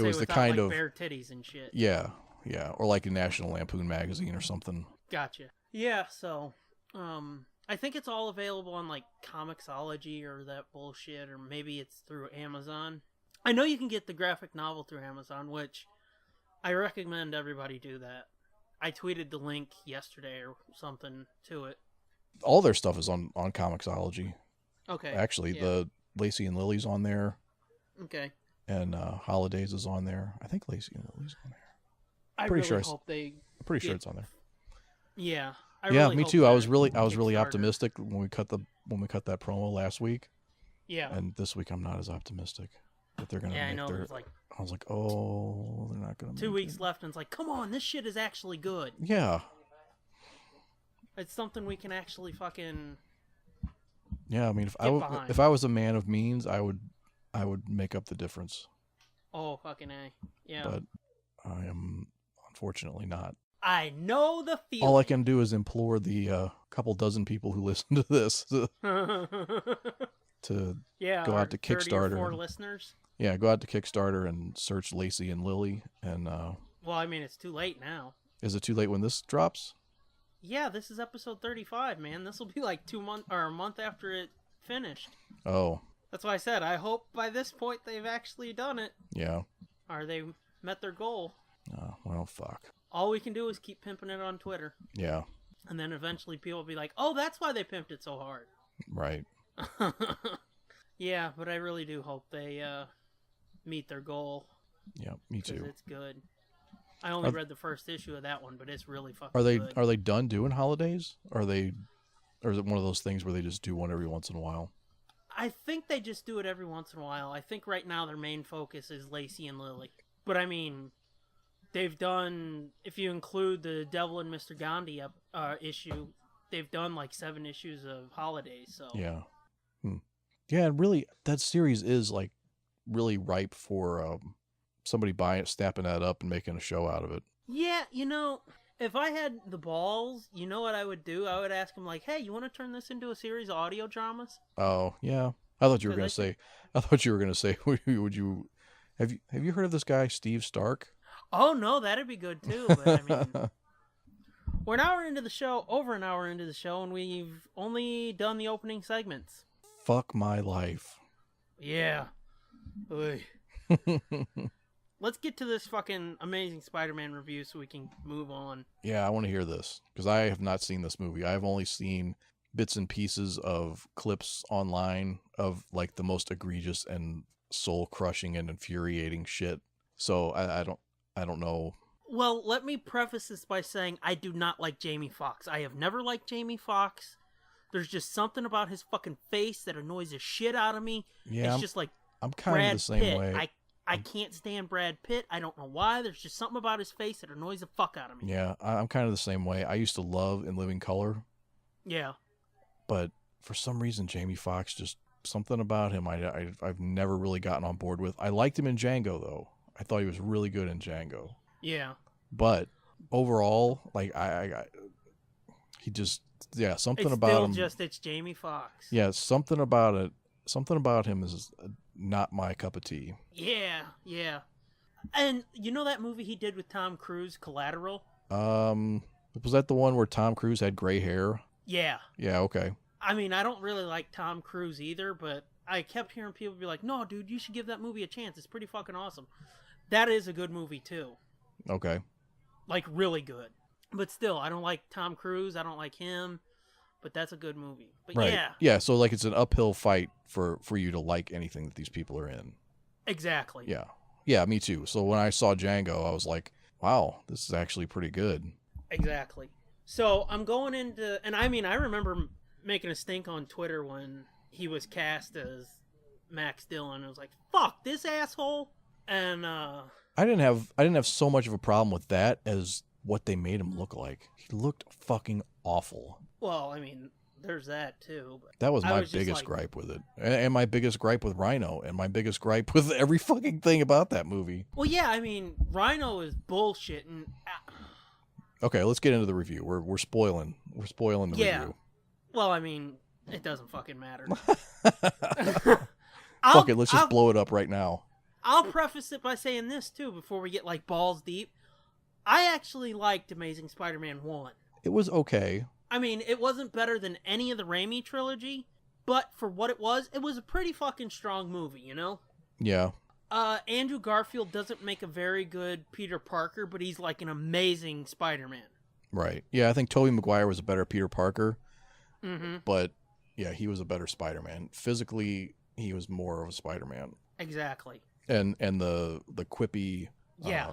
was the kind of bare titties and shit. Yeah, or like a National Lampoon magazine or something. Gotcha. Yeah, so I think it's all available on like Comixology or that bullshit, or maybe it's through Amazon. I know you can get the graphic novel through Amazon, which I recommend everybody do that. I tweeted the link yesterday or something to it. All their stuff is on Comixology. Okay. Actually, the Lacey and Lily's on there. Okay. And Holidays is on there. I think Lacey and Lily's on there. I'm pretty sure it's on there. Yeah. Me too. I was really optimistic when we cut that promo last week. Yeah. And this week I'm not as optimistic that they're gonna. Yeah, I know. I was like, oh, they're not gonna. 2 weeks left, and it's like, come on, this shit is actually good. Yeah. It's something we can actually fucking. Yeah, I mean, if I was a man of means, I would make up the difference. Oh, fucking A. Yeah. But I am unfortunately not. I know the feeling. All I can do is implore the couple dozen people who listen to this to go out to Kickstarter. 34 listeners. Yeah, go out to Kickstarter and search Lacey and Lily. And well, I mean, it's too late now. Is it too late when this drops? Yeah, this is episode 35, man. This will be like 2 months or a month after it finished. Oh. That's why I said I hope by this point they've actually done it. Yeah. Or they met their goal. Oh, well, fuck. All we can do is keep pimping it on Twitter. Yeah. And then eventually people will be like, oh, that's why they pimped it so hard. Right. Yeah, but I really do hope they meet their goal. Yeah, me too. It's good. I only read the first issue of that one, but it's really fucking good. Are they done doing Holidays? Or is it one of those things where they just do one every once in a while? I think they just do it every once in a while. I think right now their main focus is Lacey and Lily. But I mean, they've done, if you include the Devil and Mr. Gandhi issue, they've done like 7 issues of Holidays. So yeah. Yeah, really, that series is like really ripe for somebody buying it, snapping that up, and making a show out of it. Yeah, if I had the balls, you know what I would do? I would ask them like, "Hey, you want to turn this into a series of audio dramas?" Oh yeah, I thought you were gonna say. Would you? Have you heard of this guy, Steve Stark? Oh no, that'd be good too. But I mean, we're an hour into the show, over an hour into the show, and we've only done the opening segments. Fuck my life. Yeah. Let's get to this fucking Amazing Spider-Man review so we can move on. Yeah, I want to hear this because I have not seen this movie. I've only seen bits and pieces of clips online of like the most egregious and soul-crushing and infuriating shit. So I don't know. Well, let me preface this by saying I do not like Jamie Foxx. I have never liked Jamie Foxx. There's just something about his fucking face that annoys the shit out of me. Yeah, it's just like I'm kind Brad of the same Pitt. way. I can't stand Brad Pitt. I don't know why. There's just something about his face that annoys the fuck out of me. Yeah, I'm kind of the same way. I used to love In Living Color. Yeah. But for some reason, Jamie Foxx just something about him I've never really gotten on board with. I liked him in Django though. I thought he was really good in Django. Yeah. But overall, like he just something It's about still him. it's Jamie Foxx. Yeah, something about it. Something about him is not my cup of tea. Yeah, yeah. And you know that movie he did with Tom Cruise, Collateral? Was that the one where Tom Cruise had gray hair? Yeah. Yeah, okay. I mean, I don't really like Tom Cruise either, but I kept hearing people be like, no, dude, you should give that movie a chance. It's pretty fucking awesome. That is a good movie, too. Okay. Like, really good. But still, I don't like Tom Cruise. I don't like him. But that's a good movie. But right. yeah. Yeah, so like it's an uphill fight for you to like anything that these people are in. Exactly. Yeah. Yeah, me too. So when I saw Django, I was like, wow, this is actually pretty good. Exactly. So I'm going into... And I mean, I remember making a stink on Twitter when he was cast as Max Dillon. I was like, fuck, this asshole? And, I didn't have so much of a problem with that as what they made him look like. He looked fucking awful. Well, I mean, there's that too. But that was my just biggest like, gripe with it. And my biggest gripe with Rhino. And my biggest gripe with every fucking thing about that movie. Well, yeah, I mean, Rhino is bullshit. And okay, let's get into the review. We're spoiling the review. Well, I mean, it doesn't fucking matter. Fuck it, let's just blow it up right now. I'll preface it by saying this too before we get like balls deep. I actually liked Amazing Spider-Man 1. It was okay. I mean, it wasn't better than any of the Raimi trilogy, but for what it was a pretty fucking strong movie, you know? Yeah. Andrew Garfield doesn't make a very good Peter Parker, but he's like an amazing Spider-Man. Right. Yeah, I think Tobey Maguire was a better Peter Parker. Mm-hmm. But, yeah, he was a better Spider-Man. Physically, he was more of a Spider-Man. Exactly. And the quippy... Yeah.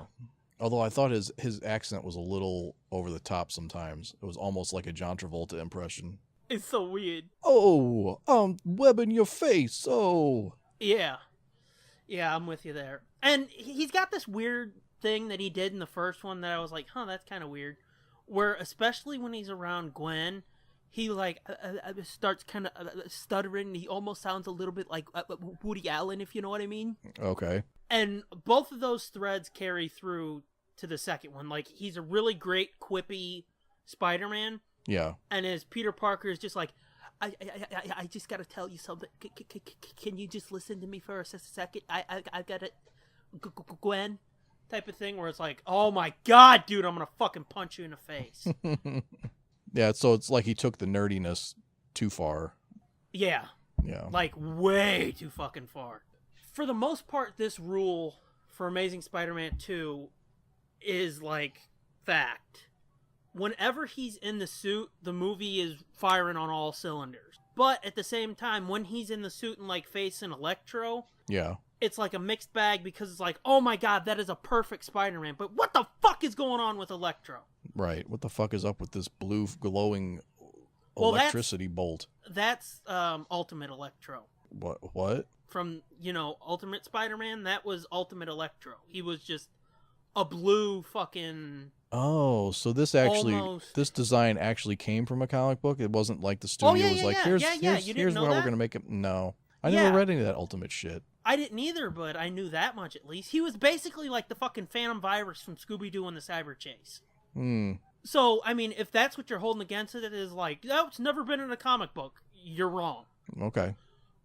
Although I thought his accent was a little over the top sometimes. It was almost like a John Travolta impression. It's so weird. Oh, web in your face. Oh. Yeah. Yeah, I'm with you there. And he's got this weird thing that he did in the first one that I was like, huh, that's kind of weird. Where, especially when he's around Gwen, he like starts kind of stuttering. He almost sounds a little bit like Woody Allen, if you know what I mean. Okay. And both of those threads carry through to the second one. Like, he's a really great, quippy Spider-Man. Yeah. And as Peter Parker is just like, I just gotta tell you something. Can you just listen to me for a second? I got it, Gwen, type of thing, where it's like, oh my god, dude, I'm gonna fucking punch you in the face. Yeah, so it's like he took the nerdiness too far. Yeah. Yeah. Like, way too fucking far. For the most part, this rule for Amazing Spider-Man 2 is, like, fact. Whenever he's in the suit, the movie is firing on all cylinders. But at the same time, when he's in the suit and, like, facing Electro, Yeah. it's like a mixed bag because it's like, oh my god, that is a perfect Spider-Man. But what the fuck is going on with Electro? Right. What the fuck is up with this blue glowing electricity bolt? That's Ultimate Electro. What? From, Ultimate Spider-Man, that was Ultimate Electro. He was just a blue fucking... Oh, so this design actually came from a comic book? It wasn't like the studio was like, here's how we're going to make it. No. I never read any of that Ultimate shit. I didn't either, but I knew that much at least. He was basically like the fucking Phantom Virus from Scooby-Doo and the Cyber Chase. So, I mean, if that's what you're holding against it, it is like, no, it's never been in a comic book. You're wrong. Okay.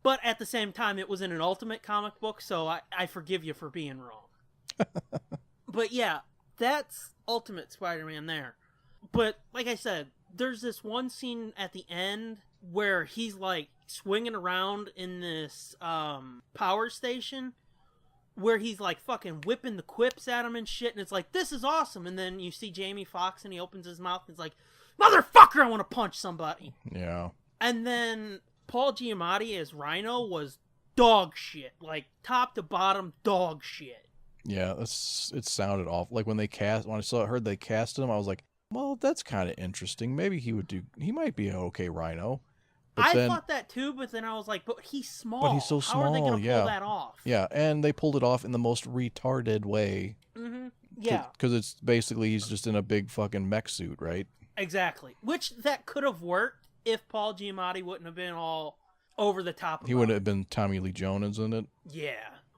But at the same time, it was in an Ultimate comic book, so I forgive you for being wrong. But yeah, that's Ultimate Spider-Man there. But, like I said, there's this one scene at the end where he's, like, swinging around in this power station where he's, like, fucking whipping the quips at him and shit, and it's like, this is awesome. And then you see Jamie Foxx, and he opens his mouth, and he's like, motherfucker, I want to punch somebody. Yeah. And then Paul Giamatti as Rhino was dog shit. Like, top to bottom, dog shit. Yeah, it sounded awful. Like, when I heard they cast him, I was like, well, that's kind of interesting. Maybe he might be an okay Rhino. But I thought that too, but then I was like, but he's small. But he's so small. How are they going to pull that off? Yeah, and they pulled it off in the most retarded way. Mm-hmm. Yeah. Because it's basically he's just in a big fucking mech suit, right? Exactly. Which that could have worked if Paul Giamatti wouldn't have been all, over the top. He would have been Tommy Lee Jones in it. Yeah.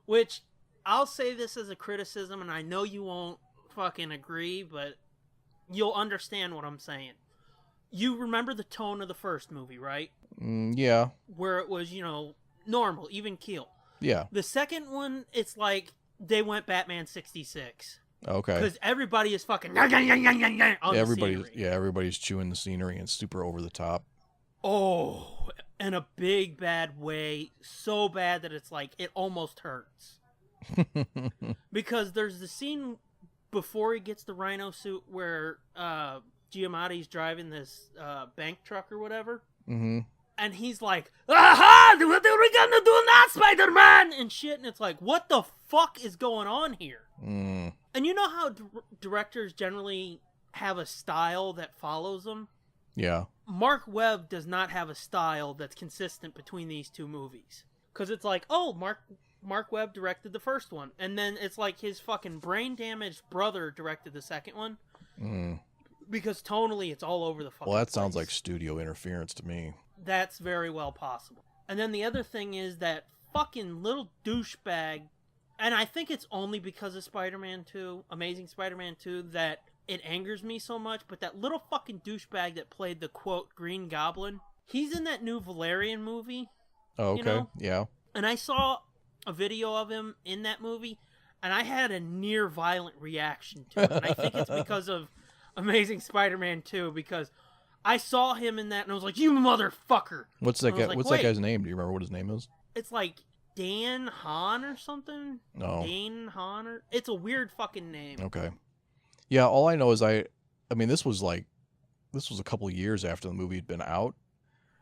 Which, I'll say this as a criticism, and I know you won't fucking agree, but you'll understand what I'm saying. You remember the tone of the first movie, right? Yeah. Where it was, normal, even keel. Yeah. The second one, it's like they went Batman 66. Okay. Because everybody is fucking on the scenery. Everybody's chewing the scenery and super over the top. Oh, in a big bad way, so bad that it's like it almost hurts. Because there's the scene before he gets the rhino suit where Giamatti's driving this bank truck or whatever. Mm-hmm. And he's like, aha, what are we gonna do now, Spider-Man? And shit, and it's like, what the fuck is going on here? Mm. And you know how directors generally have a style that follows them? Yeah. Mark Webb does not have a style that's consistent between these two movies. Because it's like, oh, Mark Webb directed the first one. And then it's like his fucking brain-damaged brother directed the second one. Mm. Because tonally, it's all over the fucking Well, that place. sounds like studio interference to me. That's very well possible. And then the other thing is that fucking little douchebag, and I think it's only because of Spider-Man 2, Amazing Spider-Man 2, that it angers me so much, but that little fucking douchebag that played the, quote, Green Goblin, he's in that new Valerian movie. Oh, okay. You know? Yeah. And I saw a video of him in that movie, and I had a near violent reaction to it. And I think it's because of Amazing Spider-Man 2, because I saw him in that, and I was like, you motherfucker! What's that guy? Like, what's that guy's name? Do you remember what his name is? It's like Dan Hahn or something? No. Dane Hahn? It's a weird fucking name. Okay. Yeah, all I know is I mean, this was a couple of years after the movie had been out.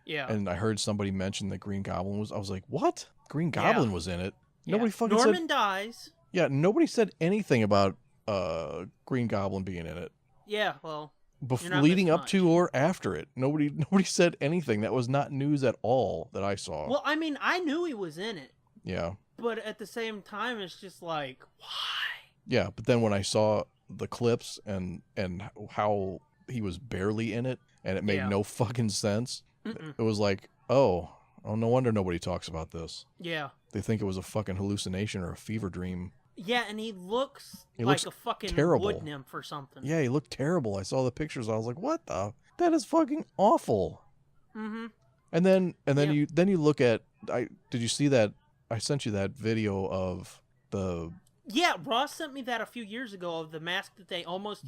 Yeah. And I heard somebody mention that Green Goblin I was like, what? Green Goblin was in it? Yeah. Nobody fucking Norman said... dies. Yeah, nobody said anything about Green Goblin being in it. Yeah, well... leading up to or after it. Nobody said anything. That was not news at all that I saw. Well, I mean, I knew he was in it. Yeah. But at the same time, it's just like, why? Yeah, but then when I saw the clips and how he was barely in it and it made no fucking sense, it was like, oh, no wonder nobody talks about this. Yeah. They think it was a fucking hallucination or a fever dream. Yeah, and he looks like looks a fucking terrible. wood nymph or something. Yeah, he looked terrible. I saw the pictures. I was like, what the? That is fucking awful. Mm-hmm. And then you look at did you see that? I sent you that video of the... Yeah, Ross sent me that a few years ago of the mask that they almost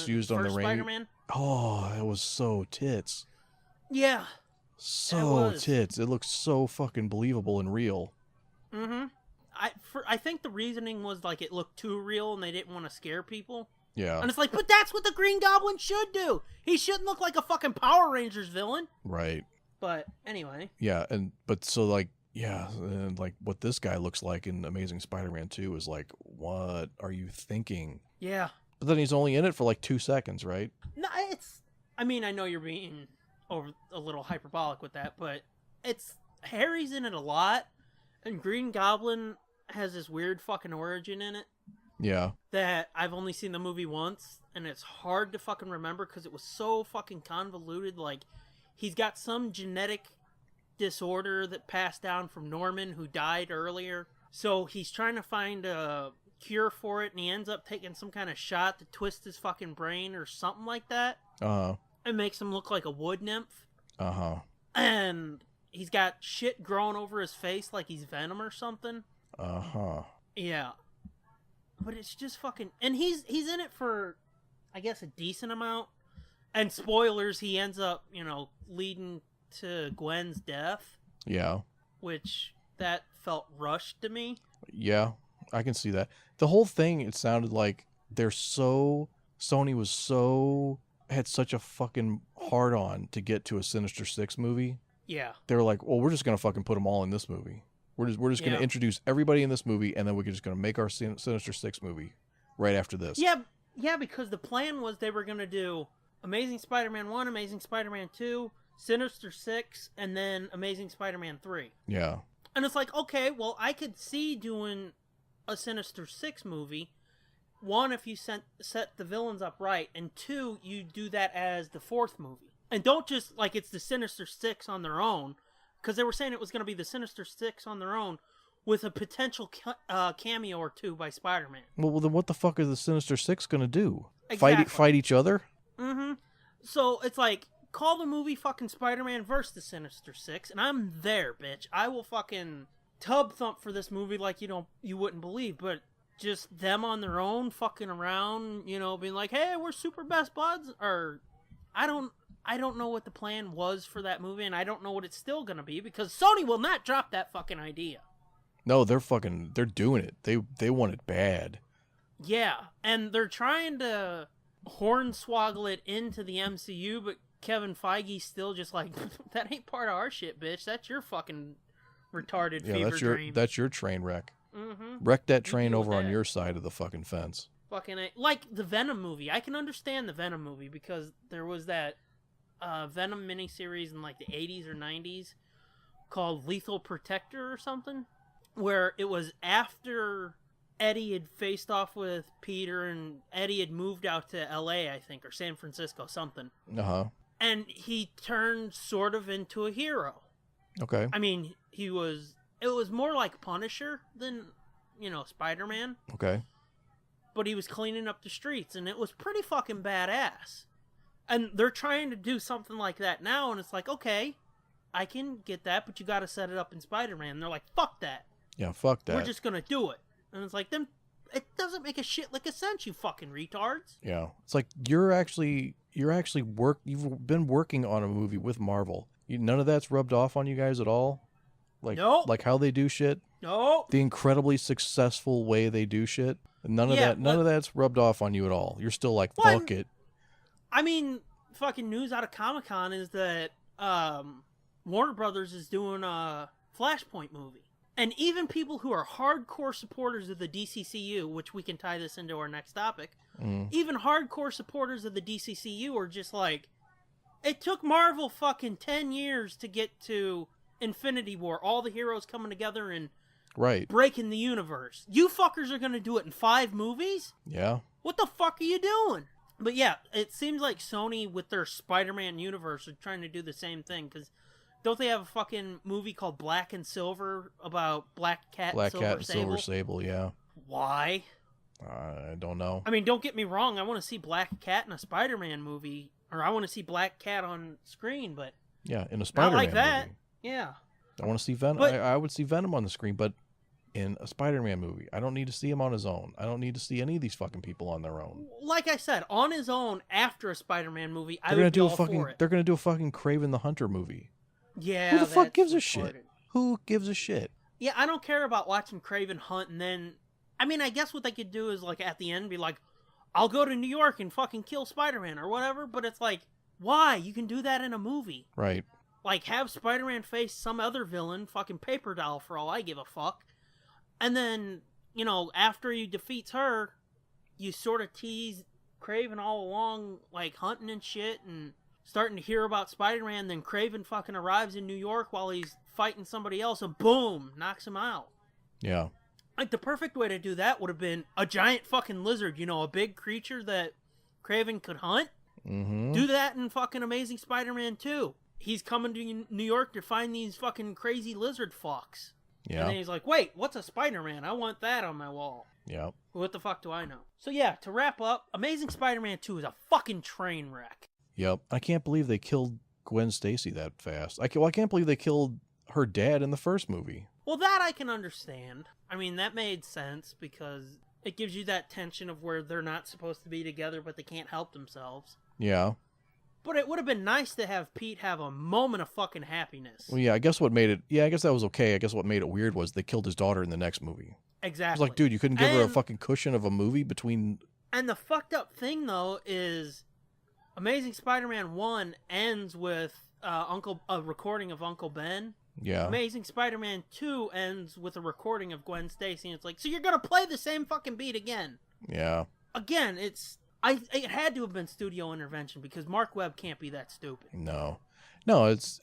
used on the first rain. Spider-Man. Oh, it was so tits. Yeah. So tits. It looked so fucking believable and real. Mm-hmm. I think the reasoning was like it looked too real and they didn't want to scare people. Yeah. And it's like, but that's what the Green Goblin should do. He shouldn't look like a fucking Power Rangers villain. Right. But anyway. Yeah, but so like, yeah, and like what this guy looks like in Amazing Spider-Man 2 is like, what are you thinking? Yeah. But then he's only in it for like 2 seconds, right? No, I mean, I know you're being over a little hyperbolic with that, but Harry's in it a lot, and Green Goblin has this weird fucking origin in it. Yeah. That I've only seen the movie once, and it's hard to fucking remember because it was so fucking convoluted. Like, he's got some genetic disorder that passed down from Norman, who died earlier. So he's trying to find a cure for it, and he ends up taking some kind of shot to twist his fucking brain or something like that. Uh-huh. It makes him look like a wood nymph. Uh-huh. And he's got shit growing over his face like he's Venom or something. Uh-huh. Yeah. But it's just fucking... And he's in it for, I guess, a decent amount. And spoilers, he ends up, leading to Gwen's death. Yeah. Which, that felt rushed to me. Yeah, I can see that. The whole thing, it sounded like Sony had such a fucking hard-on to get to a Sinister Six movie. Yeah. They were like, well, we're just going to fucking put them all in this movie. We're just going to introduce everybody in this movie, and then we're just going to make our Sinister Six movie right after this. Yeah, because the plan was they were going to do Amazing Spider-Man 1, Amazing Spider-Man 2, Sinister Six, and then Amazing Spider-Man 3. Yeah. And it's like, okay, well, I could see doing a Sinister Six movie. One, if you set the villains up right, and two, you do that as the fourth movie. And don't just, like, it's the Sinister Six on their own, because they were saying it was going to be the Sinister Six on their own with a potential cameo or two by Spider-Man. Well, then what the fuck are the Sinister Six gonna do? Exactly. Fight each other? Mm-hmm. So it's like, call the movie fucking Spider-Man versus the Sinister Six, and I'm there, bitch. I will fucking tub thump for this movie like you wouldn't believe, but just them on their own fucking around, being like, hey, we're super best buds, or I don't know what the plan was for that movie, and I don't know what it's still gonna be, because Sony will not drop that fucking idea. No, they're doing it. They want it bad. Yeah, and they're trying to hornswoggle it into the MCU, but Kevin Feige's still just like, that ain't part of our shit, bitch. That's your fucking retarded fever dream. That's your train wreck. Mm-hmm. Wreck that train over on your side of the fucking fence. Fucking like the Venom movie. I can understand the Venom movie because there was that Venom miniseries in like the 80s or 90s called Lethal Protector or something, where it was after Eddie had faced off with Peter and Eddie had moved out to LA, I think, or San Francisco, something. Uh-huh. And he turned sort of into a hero. Okay. I mean, it was more like Punisher than, Spider-Man. Okay. But he was cleaning up the streets, and it was pretty fucking badass. And they're trying to do something like that now, and it's like, okay, I can get that, but you gotta set it up in Spider-Man. And they're like, fuck that. Yeah, fuck that. We're just gonna do it. And it's like, then it doesn't make a shit lick of sense, you fucking retards. Yeah. It's like you've been working on a movie with Marvel. None of that's rubbed off on you guys at all? Nope. Like how they do shit? Nope. The incredibly successful way they do shit? None of that's rubbed off on you at all. You're still like, fuck it. I mean, fucking news out of Comic-Con is that Warner Brothers is doing a Flashpoint movie. And even people who are hardcore supporters of the DCCU, which we can tie this into our next topic, even hardcore supporters of the DCCU are just like, it took Marvel fucking 10 years to get to Infinity War, all the heroes coming together and breaking the universe. You fuckers are going to do it in 5 movies? Yeah. What the fuck are you doing? But yeah, it seems like Sony with their Spider-Man universe are trying to do the same thing, because don't they have a fucking movie called Black and Silver about Black Cat and Silver Sable, yeah. Why? I don't know. I mean, don't get me wrong, I want to see Black Cat in a Spider-Man movie, or I want to see Black Cat on screen, but yeah, in a Spider-Man not like that. movie. Yeah. I want to see Venom. I would see Venom on the screen, but in a Spider-Man movie. I don't need to see him on his own. I don't need to see any of these fucking people on their own. Like I said, on his own after a Spider-Man movie, I would be all for it. They're going to do a fucking Kraven the Hunter movie. Yeah, who the fuck gives a shit? Who gives a shit? Yeah, I don't care about watching Kraven hunt and then... I mean, I guess what they could do is, like, at the end be like, I'll go to New York and fucking kill Spider-Man or whatever, but it's like, why? You can do that in a movie. Right. Like, have Spider-Man face some other villain, fucking Paper Doll for all I give a fuck. And then, after he defeats her, you sort of tease Kraven all along, like, hunting and shit and... starting to hear about Spider-Man, then Kraven fucking arrives in New York while he's fighting somebody else, and boom, knocks him out. Yeah. Like, the perfect way to do that would have been a giant fucking lizard, a big creature that Kraven could hunt. Mm-hmm. Do that in fucking Amazing Spider-Man 2. He's coming to New York to find these fucking crazy lizard fucks. Yeah. And then he's like, wait, what's a Spider-Man? I want that on my wall. Yeah. What the fuck do I know? So yeah, to wrap up, Amazing Spider-Man 2 is a fucking train wreck. Yep. I can't believe they killed Gwen Stacy that fast. I can't believe they killed her dad in the first movie. Well, that I can understand. I mean, that made sense because it gives you that tension of where they're not supposed to be together, but they can't help themselves. Yeah. But it would have been nice to have Pete have a moment of fucking happiness. Well, yeah, I guess that was okay. I guess what made it weird was they killed his daughter in the next movie. Exactly. It was like, dude, you couldn't give her a fucking cushion of a movie between... And the fucked up thing, though, is... Amazing Spider-Man 1 ends with a recording of Uncle Ben. Yeah. Amazing Spider-Man 2 ends with a recording of Gwen Stacy. And it's like, so you're going to play the same fucking beat again. Yeah. Again, it had to have been studio intervention because Mark Webb can't be that stupid. No, it's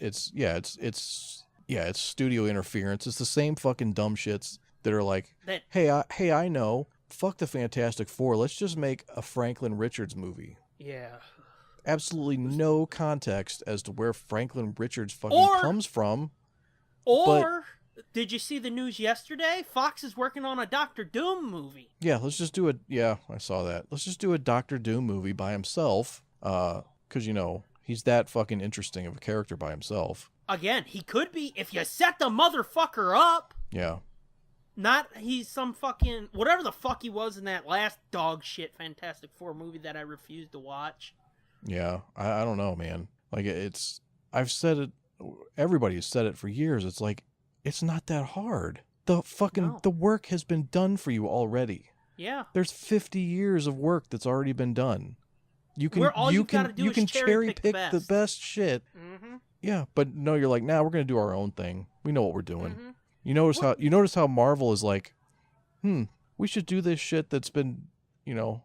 studio interference. It's the same fucking dumb shits that are like, hey, I know, fuck the Fantastic Four. Let's just make a Franklin Richards movie. Yeah. Absolutely no context as to where Franklin Richards fucking comes from. Or did you see the news yesterday? Fox is working on a Doctor Doom movie. Yeah, let's just do it. Yeah, I saw that. Let's just do a Doctor Doom movie by himself. Because, you know, he's that fucking interesting of a character by himself. Again, he could be if you set the motherfucker up. Yeah. Not he's some fucking... Whatever the fuck he was in that last dog shit Fantastic Four movie that I refused to watch. Yeah, I don't know, man. Like, it's... I've said it... Everybody has said it for years. It's like, it's not that hard. The work has been done for you already. Yeah. There's 50 years of work that's already been done. You can cherry pick the best shit. Mm-hmm. Yeah, but no, you're like, nah, we're gonna do our own thing. We know what we're doing. Mm-hmm. You notice how Marvel is like, we should do this shit that's been, you know,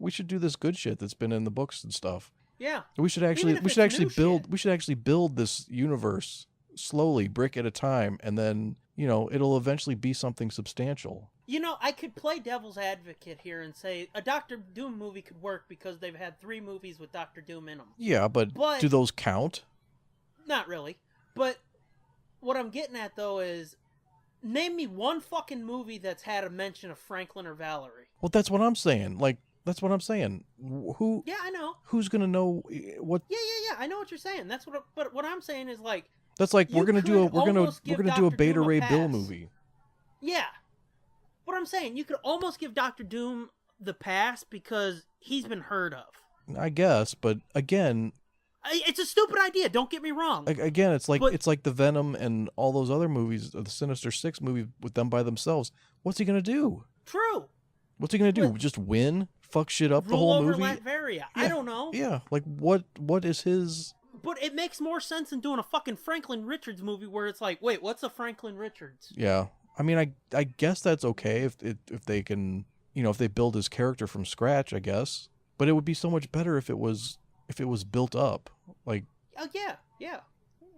we should do this good shit that's been in the books and stuff. Yeah. We should actually build this universe slowly, brick at a time, and then, you know, it'll eventually be something substantial. You know, I could play devil's advocate here and say a Doctor Doom movie could work because they've had 3 movies with Doctor Doom in them. Yeah, but do those count? Not really. But what I'm getting at, though, is name me one fucking movie that's had a mention of Franklin or Valerie. Well, that's what I'm saying. Like, that's what I'm saying. Who? Yeah, I know. Who's gonna know what? Yeah. I know what you're saying. But what I'm saying is like. That's like we're gonna do a Beta Ray Bill movie. Yeah. What I'm saying, you could almost give Doctor Doom the pass because he's been heard of. I guess, but again, it's a stupid idea. Don't get me wrong. Again, it's like the Venom and all those other movies, the Sinister Six movies with them by themselves. What's he gonna do? True. What's he gonna do? Just win? Fuck shit up the whole movie? Latveria. Yeah. I don't know. Yeah, like what is his? But it makes more sense than doing a fucking Franklin Richards movie where it's like, wait, what's a Franklin Richards? Yeah. I mean, I guess that's okay if they can, you know, if they build his character from scratch, I guess. But it would be so much better if it was built up, like. Oh yeah.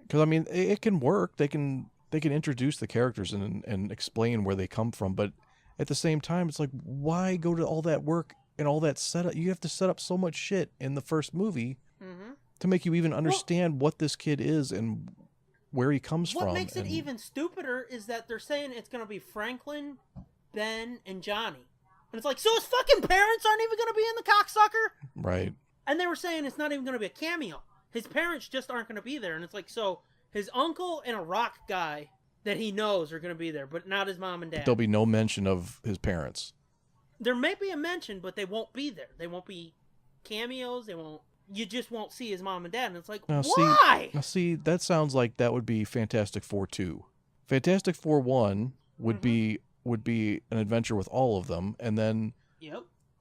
Because I mean, it can work. They can introduce the characters and explain where they come from, but at the same time, it's like, why go to all that work and all that setup? You have to set up so much shit in the first movie to make you even understand what this kid is and where he comes from. What makes it even stupider is that they're saying it's going to be Franklin, Ben, and Johnny. And it's like, so his fucking parents aren't even going to be in the cocksucker? Right. And they were saying it's not even going to be a cameo. His parents just aren't going to be there. And it's like, so his uncle and a rock guy that he knows are going to be there, but not his mom and dad. There'll be no mention of his parents. There may be a mention, but they won't be there. They won't be cameos. You just won't see his mom and dad. And it's like, why? See, that sounds like that would be Fantastic Four 2. Fantastic Four 1 would be an adventure with all of them, and then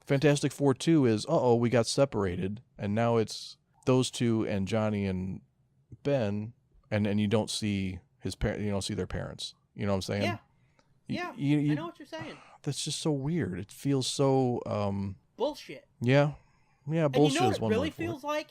Fantastic Four 2 is, we got separated, and now it's those two and Johnny and Ben, and you don't see you don't see their parents. You know what I'm saying? Yeah. I know what you're saying. That's just so weird. It feels so bullshit. Yeah. Yeah, bullshit. And you know what it really feels like?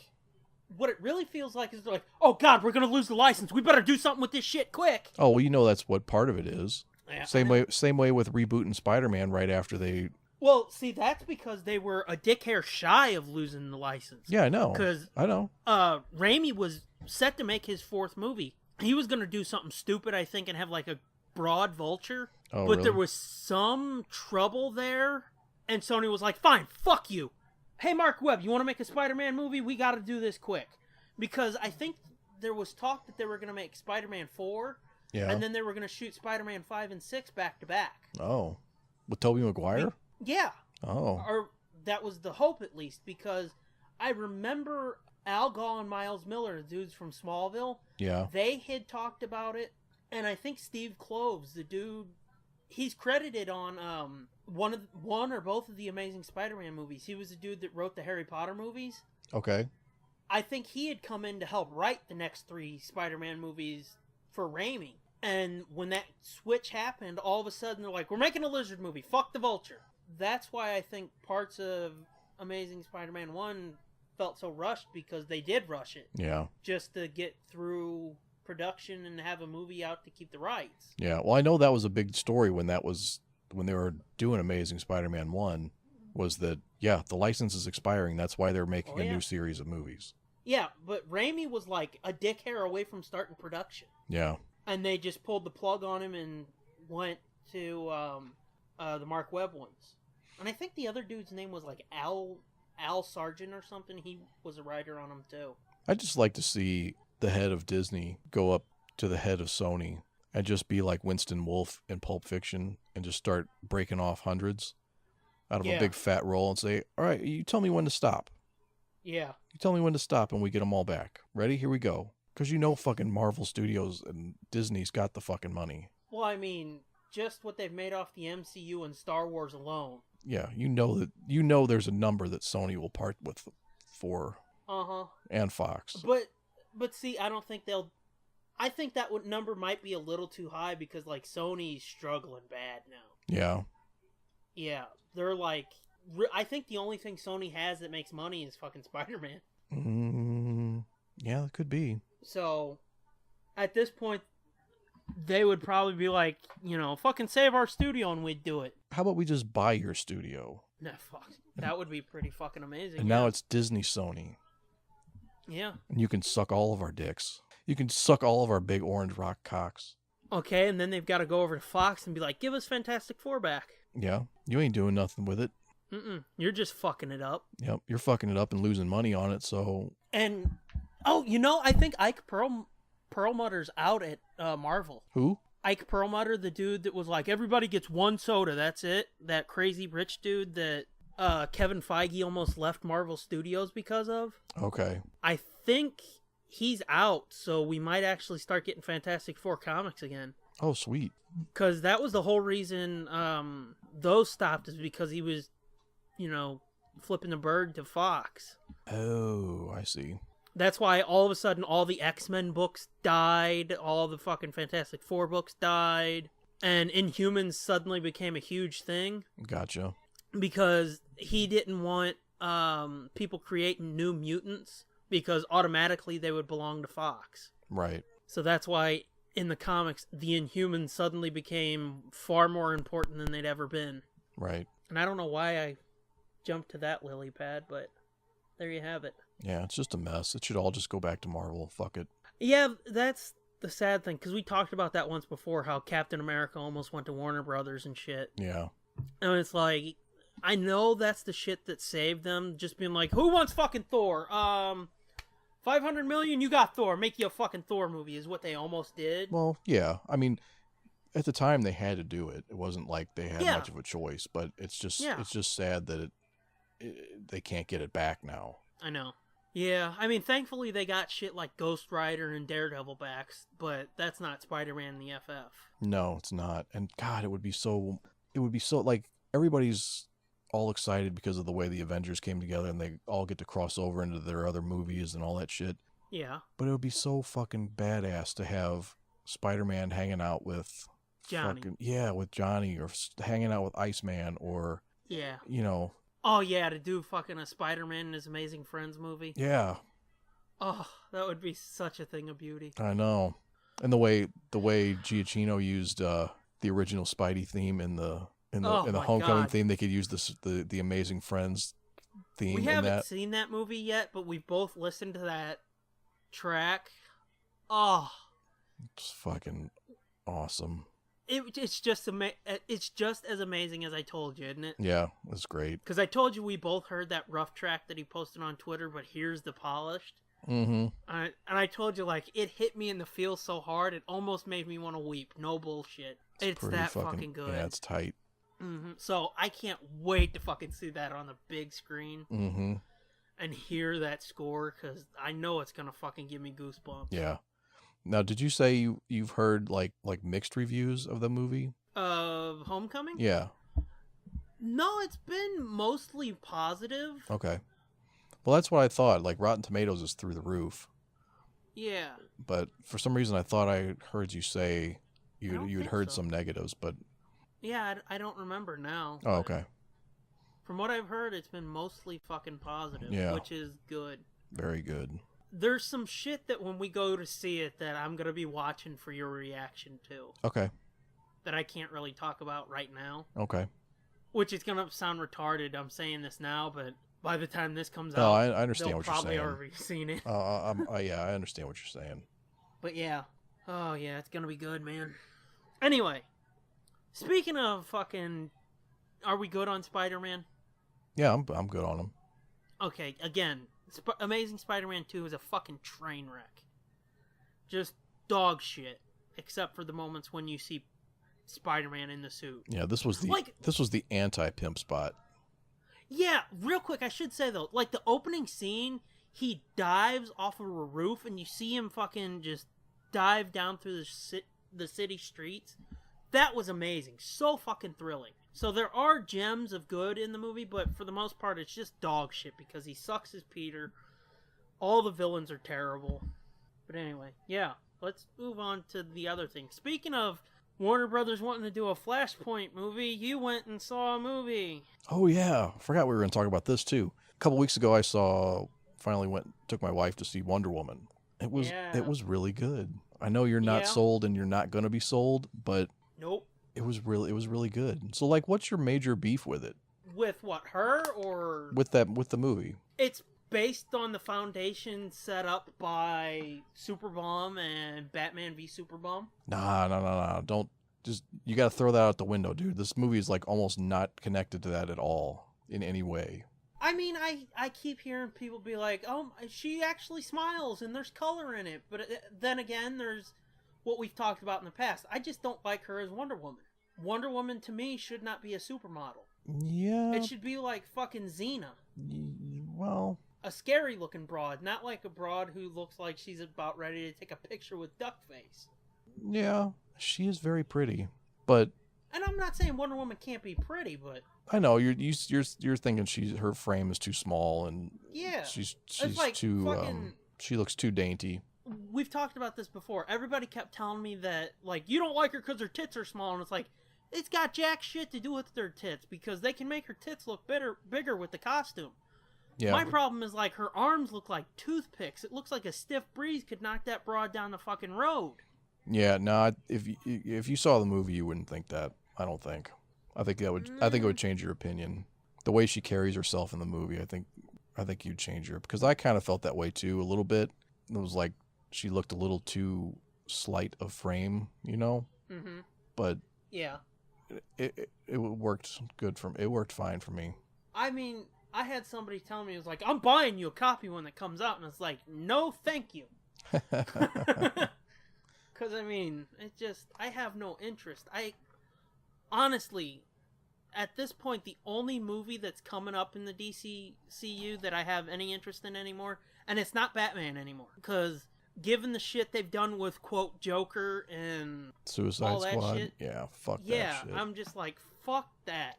What it really feels like is they're like, oh God, we're gonna lose the license. We better do something with this shit quick. Oh, well, you know that's what part of it is. Yeah, same way with rebooting Spider-Man right after they. Well, see, that's because they were a dick hair shy of losing the license. Yeah, I know. I know. Raimi was set to make his 4th movie. He was gonna do something stupid, I think, and have like a broad vulture. Oh, but really? There was some trouble there, and Sony was like, fine, fuck you. Hey, Mark Webb, you want to make a Spider-Man movie? We got to do this quick. Because I think there was talk that they were going to make Spider-Man 4, and then they were going to shoot Spider-Man 5 and 6 back to back. Oh. With Tobey Maguire? Yeah. Oh. Or that was the hope, at least, because I remember Al Gaul and Miles Miller, the dudes from Smallville. Yeah. They had talked about it, and I think Steve Kloves, the dude, he's credited on one or both of the Amazing Spider-Man movies. He was the dude that wrote the Harry Potter movies. Okay. I think he had come in to help write the next 3 Spider-Man movies for Raimi. And when that switch happened, all of a sudden they're like, we're making a Lizard movie. Fuck the Vulture. That's why I think parts of Amazing Spider-Man 1 felt so rushed, because they did rush it. Yeah. Just to get through production and have a movie out to keep the rights. Yeah. Well, I know that was a big story when they were doing Amazing Spider-Man 1, was that, the license is expiring. That's why they're making a new series of movies. Yeah, but Raimi was like a dick hair away from starting production. Yeah. And they just pulled the plug on him and went to the Mark Webb ones. And I think the other dude's name was like Al Sargent or something. He was a writer on them too. I'd just like to see the head of Disney go up to the head of Sony and just be like Winston Wolfe in Pulp Fiction and just start breaking off hundreds out of a big fat roll and say, all right, you tell me when to stop. Yeah. You tell me when to stop and we get them all back. Ready? Here we go. Because you know fucking Marvel Studios and Disney's got the fucking money. Well, I mean, just what they've made off the MCU and Star Wars alone. Yeah, you know there's a number that Sony will part with for. And Fox. But see, I don't think they'll. I think that number might be a little too high because like Sony's struggling bad now. Yeah. Yeah, they're like. I think the only thing Sony has that makes money is fucking Spider-Man. Yeah, it could be. So, at this point, they would probably be like, fucking save our studio and we'd do it. How about we just buy your studio? Nah, fuck. That would be pretty fucking amazing. And now it's Disney Sony. Yeah. And you can suck all of our dicks. You can suck all of our big orange rock cocks. Okay, and then they've got to go over to Fox and be like, give us Fantastic Four back. Yeah, you ain't doing nothing with it. You're just fucking it up. Yep, you're fucking it up and losing money on it, so... And, I think Ike Perlmutter's out at Marvel. Who? Ike Perlmutter, the dude that was like, everybody gets one soda, that's it. That crazy rich dude that Kevin Feige almost left Marvel Studios because of. Okay. I think he's out, so we might actually start getting Fantastic Four comics again. Oh, sweet. Because that was the whole reason those stopped, is because he was, flipping the bird to Fox. Oh, I see. That's why all of a sudden all the X-Men books died, all the fucking Fantastic Four books died, and Inhumans suddenly became a huge thing. Gotcha. Because he didn't want people creating new mutants, because automatically they would belong to Fox. Right. So that's why in the comics, the Inhumans suddenly became far more important than they'd ever been. Right. And I don't know why I jumped to that lily pad, but there you have it. Yeah, it's just a mess. It should all just go back to Marvel. Fuck it. Yeah, that's the sad thing, because we talked about that once before, how Captain America almost went to Warner Brothers and shit. Yeah. And it's like, I know that's the shit that saved them, just being like, who wants fucking Thor? 500 million, you got Thor. Make you a fucking Thor movie, is what they almost did. Well, yeah. I mean, at the time they had to do it. It wasn't like they had much of a choice, but it's just sad that they can't get it back now. I know. Yeah, I mean, thankfully they got shit like Ghost Rider and Daredevil back, but that's not Spider-Man in the FF. No, it's not. And God, it would be so like everybody's all excited because of the way the Avengers came together and they all get to cross over into their other movies and all that shit. Yeah. But it would be so fucking badass to have Spider-Man hanging out with Johnny. With Johnny, or hanging out with Iceman, or Oh yeah, to do fucking a Spider-Man and His Amazing Friends movie. Yeah. Oh, that would be such a thing of beauty. I know. And the way Giacchino used the original Spidey theme in the Homecoming theme, they could use the Amazing Friends theme. We haven't seen that movie yet, but we've both listened to that track. Oh, it's fucking awesome. It's just as amazing as I told you, isn't it? Yeah, it's great. Because I told you we both heard that rough track that he posted on Twitter, but here's the polished. Mm-hmm. And I told you, like, it hit me in the feels so hard, it almost made me want to weep. No bullshit. It's that fucking good. Yeah, it's tight. Mm-hmm. So I can't wait to fucking see that on the big screen. Mm-hmm. And hear that score, because I know it's going to fucking give me goosebumps. Yeah. Now, did you say you've heard like mixed reviews of the movie? Of Homecoming? Yeah. No, it's been mostly positive. Okay. Well, that's what I thought. Like, Rotten Tomatoes is through the roof. Yeah. But for some reason, I thought I heard you say you had heard some negatives, but... Yeah, I don't remember now. Oh, okay. From what I've heard, it's been mostly fucking positive, which is good. Very good. There's some shit that when we go to see it that I'm going to be watching for your reaction to. Okay. That I can't really talk about right now. Okay. Which is going to sound retarded. I'm saying this now, but by the time this comes out, I understand what you're saying. They'll probably already seen it. Yeah, I understand what you're saying. But yeah, Oh, yeah, it's gonna be good, man. Anyway, speaking of fucking... Are we good on Spider-Man? Yeah, I'm good on him. Okay, again, Amazing Spider-Man 2 is a fucking train wreck. Just dog shit. Except for the moments when you see Spider-Man in the suit. Yeah, this was the anti-pimp spot. Yeah, real quick, I should say though, like the opening scene, he dives off of a roof and you see him fucking just dive down through the city streets. That was amazing. So fucking thrilling. So there are gems of good in the movie, but for the most part it's just dog shit because he sucks as Peter. All the villains are terrible. But anyway, yeah, let's move on to the other thing. Speaking of Warner Brothers wanting to do a Flashpoint movie, you went and saw a movie. Oh yeah, I forgot we were going to talk about this too. A couple weeks ago, took my wife to see Wonder Woman. It was really good. I know you're not sold and you're not going to be sold, but nope, it was really good. So like, what's your major beef with it? With what, her or with the movie? It's based on the foundation set up by Superbomb and Batman v Superbomb. Nah. Don't just, you got to throw that out the window, dude. This movie is like almost not connected to that at all in any way. I mean, I keep hearing people be like, oh, she actually smiles and there's color in it. But then again, there's what we've talked about in the past. I just don't like her as Wonder Woman. Wonder Woman, to me, should not be a supermodel. Yeah. It should be like fucking Xena. Well, a scary-looking broad, not like a broad who looks like she's about ready to take a picture with duck face. Yeah, she is very pretty, but... And I'm not saying Wonder Woman can't be pretty, but... I know, you're thinking her frame is too small, and yeah, she's like too... fucking... she looks too dainty. We've talked about this before. Everybody kept telling me that, like, you don't like her because her tits are small, and it's like, it's got jack shit to do with their tits, because they can make her tits look bigger with the costume. Yeah. My problem is, like, her arms look like toothpicks. It looks like a stiff breeze could knock that broad down the fucking road. Yeah, no, if you saw the movie, you wouldn't think that. I don't think. I think it would change your opinion. The way she carries herself in the movie, I think you'd change her, because I kind of felt that way too a little bit. It was like she looked a little too slight of frame, you know. Mm-hmm. But yeah, it worked good it worked fine for me. I mean, I had somebody tell me, it was like, I'm buying you a copy when it comes out, and it's like, no, thank you. Because, I mean, I have no interest. Honestly, at this point, the only movie that's coming up in the DCCU that I have any interest in anymore, and it's not Batman anymore, because given the shit they've done with, quote, Joker and Suicide all that Squad, shit, fuck that shit. I'm just like, fuck that.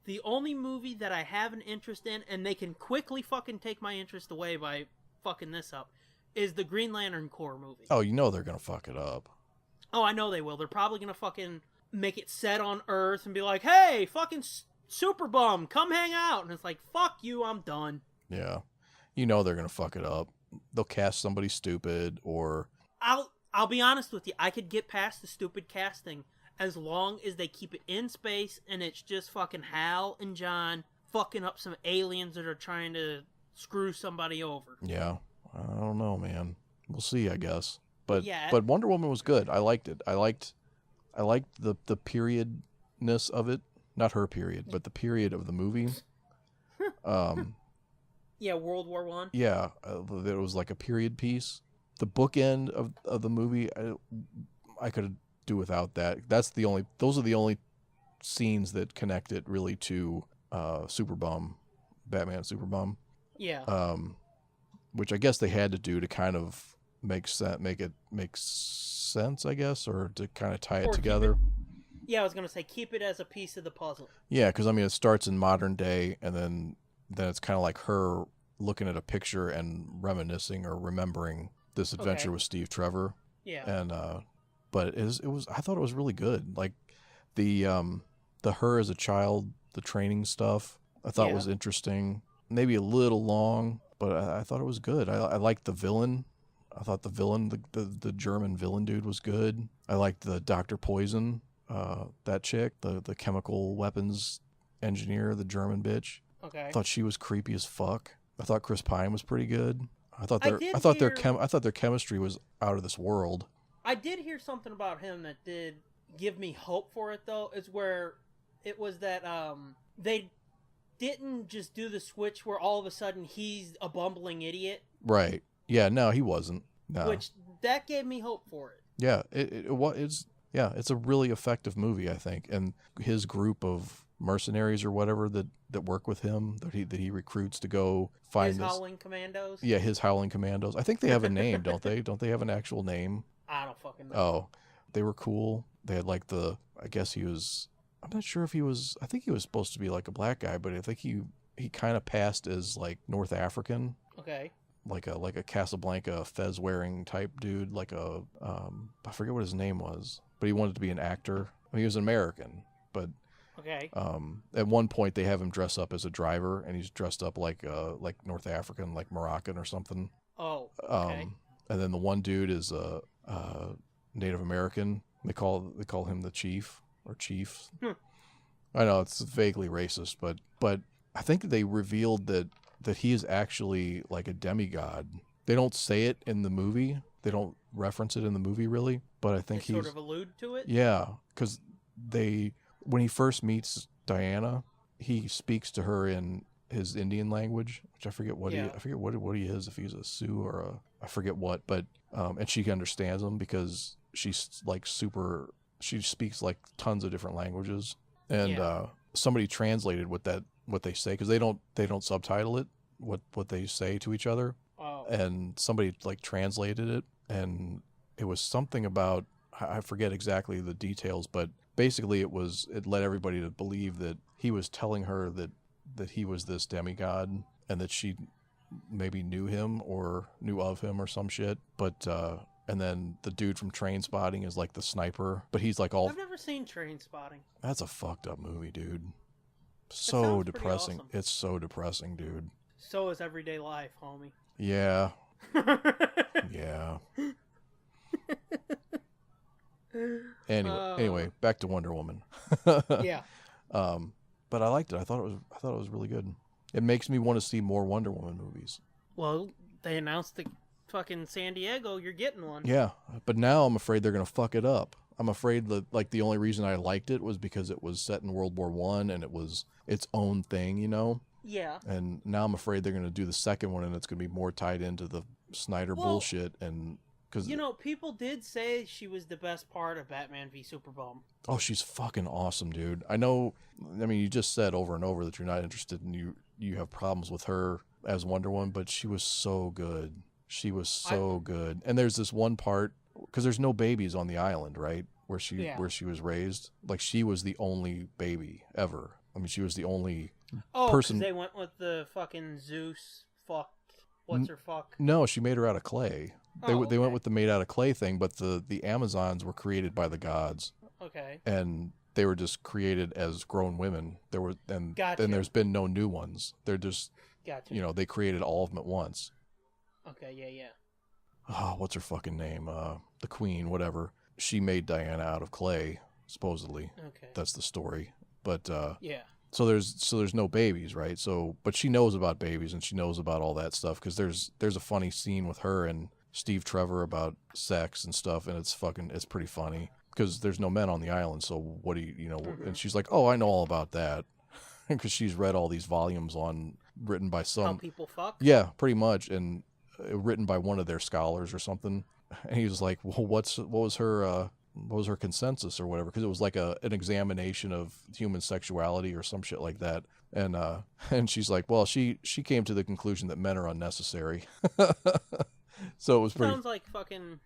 The only movie that I have an interest in, and they can quickly fucking take my interest away by fucking this up, is the Green Lantern Corps movie. Oh, you know they're gonna fuck it up. Oh, I know they will. They're probably gonna fucking make it set on Earth and be like, hey, fucking Superbum, come hang out. And it's like, fuck you, I'm done. Yeah. You know they're gonna fuck it up. They'll cast somebody stupid, or... I'll be honest with you, I could get past the stupid casting as long as they keep it in space and it's just fucking Hal and John fucking up some aliens that are trying to screw somebody over. Yeah. I don't know, man. We'll see, I guess. But Wonder Woman was good. I liked it. I liked the periodness of it. Not her period, but the period of the movie. Yeah, World War One. Yeah, it was like a period piece. The bookend of the movie, I could do without that. Those are the only scenes that connect it really to Superbum, Batman Superbum. Yeah. Which I guess they had to do to kind of make sense, I guess, or to kind of tie it together. I was gonna say keep it as a piece of the puzzle. Yeah, because I mean it starts in modern day, and then it's kind of like her looking at a picture and reminiscing or remembering this adventure with Steve Trevor. Yeah. And but it was I thought it was really good. Like the her as a child, the training stuff, I thought was interesting. Maybe a little long, but I thought it was good. I liked the villain. I thought the villain, the German villain dude, was good. I liked the Dr. Poison, that chick, the chemical weapons engineer, the German bitch. Okay. I thought she was creepy as fuck. I thought Chris Pine was pretty good. I thought their chemistry was out of this world. I did hear something about him that did give me hope for it, though. Is where it was that they didn't just do the switch where all of a sudden he's a bumbling idiot. Right. Yeah, no, he wasn't. No. Which, that gave me hope for it. Yeah, it's a really effective movie, I think. And his group of mercenaries or whatever that work with him, that he recruits to go find his Howling Commandos? Yeah, his Howling Commandos. I think they have a name, don't they? Don't they have an actual name? I don't fucking know. Oh, they were cool. They had like I guess he was, I'm not sure if he was, I think he was supposed to be like a black guy, but I think he kind of passed as like North African. Okay. Like a Casablanca fez wearing type dude, like I forget what his name was, but he wanted to be an actor. I mean, he was an American, but okay. At one point they have him dress up as a driver, and he's dressed up like North African, like Moroccan or something. Oh, okay. And then the one dude is a Native American. They call him the chief or chief. I know it's vaguely racist, but I think they revealed that he is actually like a demigod. They don't say it in the movie. They don't reference it in the movie really, but I think they sort of allude to it. Yeah, because when he first meets Diana, he speaks to her in his Indian language, which I forget what what he is, if he's a Sioux or I forget what, but and she understands him because she's like she speaks like tons of different languages, and somebody translated what they say, because they don't subtitle it what they say to each other. Oh. And somebody like translated it, and it was something about, I forget exactly the details, but basically it led everybody to believe that he was telling her that he was this demigod, and that she maybe knew him or knew of him or some shit. But and then the dude from Train Spotting is like the sniper, but he's like all. I've never seen Train Spotting. That's a fucked up movie, dude. So depressing. Awesome. It's so depressing, dude. So is Everyday Life, homie. Yeah. Yeah. Anyway, back to Wonder Woman. Yeah. But I liked it. I thought it was really good. It makes me want to see more Wonder Woman movies. Well, they announced the fucking San Diego, you're getting one. Yeah, but now I'm afraid they're gonna fuck it up. I'm afraid that like the only reason I liked it was because it was set in World War I and it was its own thing, you know. Yeah. And now I'm afraid they're gonna do the second one and it's gonna be more tied into the Snyder bullshit, and because people did say she was the best part of Batman v Superbum. Oh, she's fucking awesome, dude. I know. I mean, you just said over and over that you're not interested and you have problems with her as Wonder Woman, but she was so good. She was so good. And there's this one part, because there's no babies on the island, right? Where she was raised. Like, she was the only baby ever. I mean, she was the only person. They went with the fucking Zeus fuck. What's her fuck? No, she made her out of clay. They okay. went with the made out of clay thing, but the Amazons were created by the gods. Okay. And they were just created as grown women. Gotcha. Then there's been no new ones. They're just, gotcha. They created all of them at once. Okay, yeah. Oh, what's her fucking name? The Queen, whatever. She made Diana out of clay, supposedly. Okay. That's the story. But yeah. So there's no babies, right? So, but she knows about babies and she knows about all that stuff, because there's a funny scene with her and Steve Trevor about sex and stuff, and it's pretty funny because there's no men on the island. So what do you Mm-hmm. And she's like, oh, I know all about that, because she's read all these volumes written by some How people fuck. Yeah, pretty much, and written by one of their scholars or something. And he was like, well, what was her consensus or whatever, because it was like an examination of human sexuality or some shit like that. And she's like, well, she came to the conclusion that men are unnecessary. So it was pretty. Sounds like fucking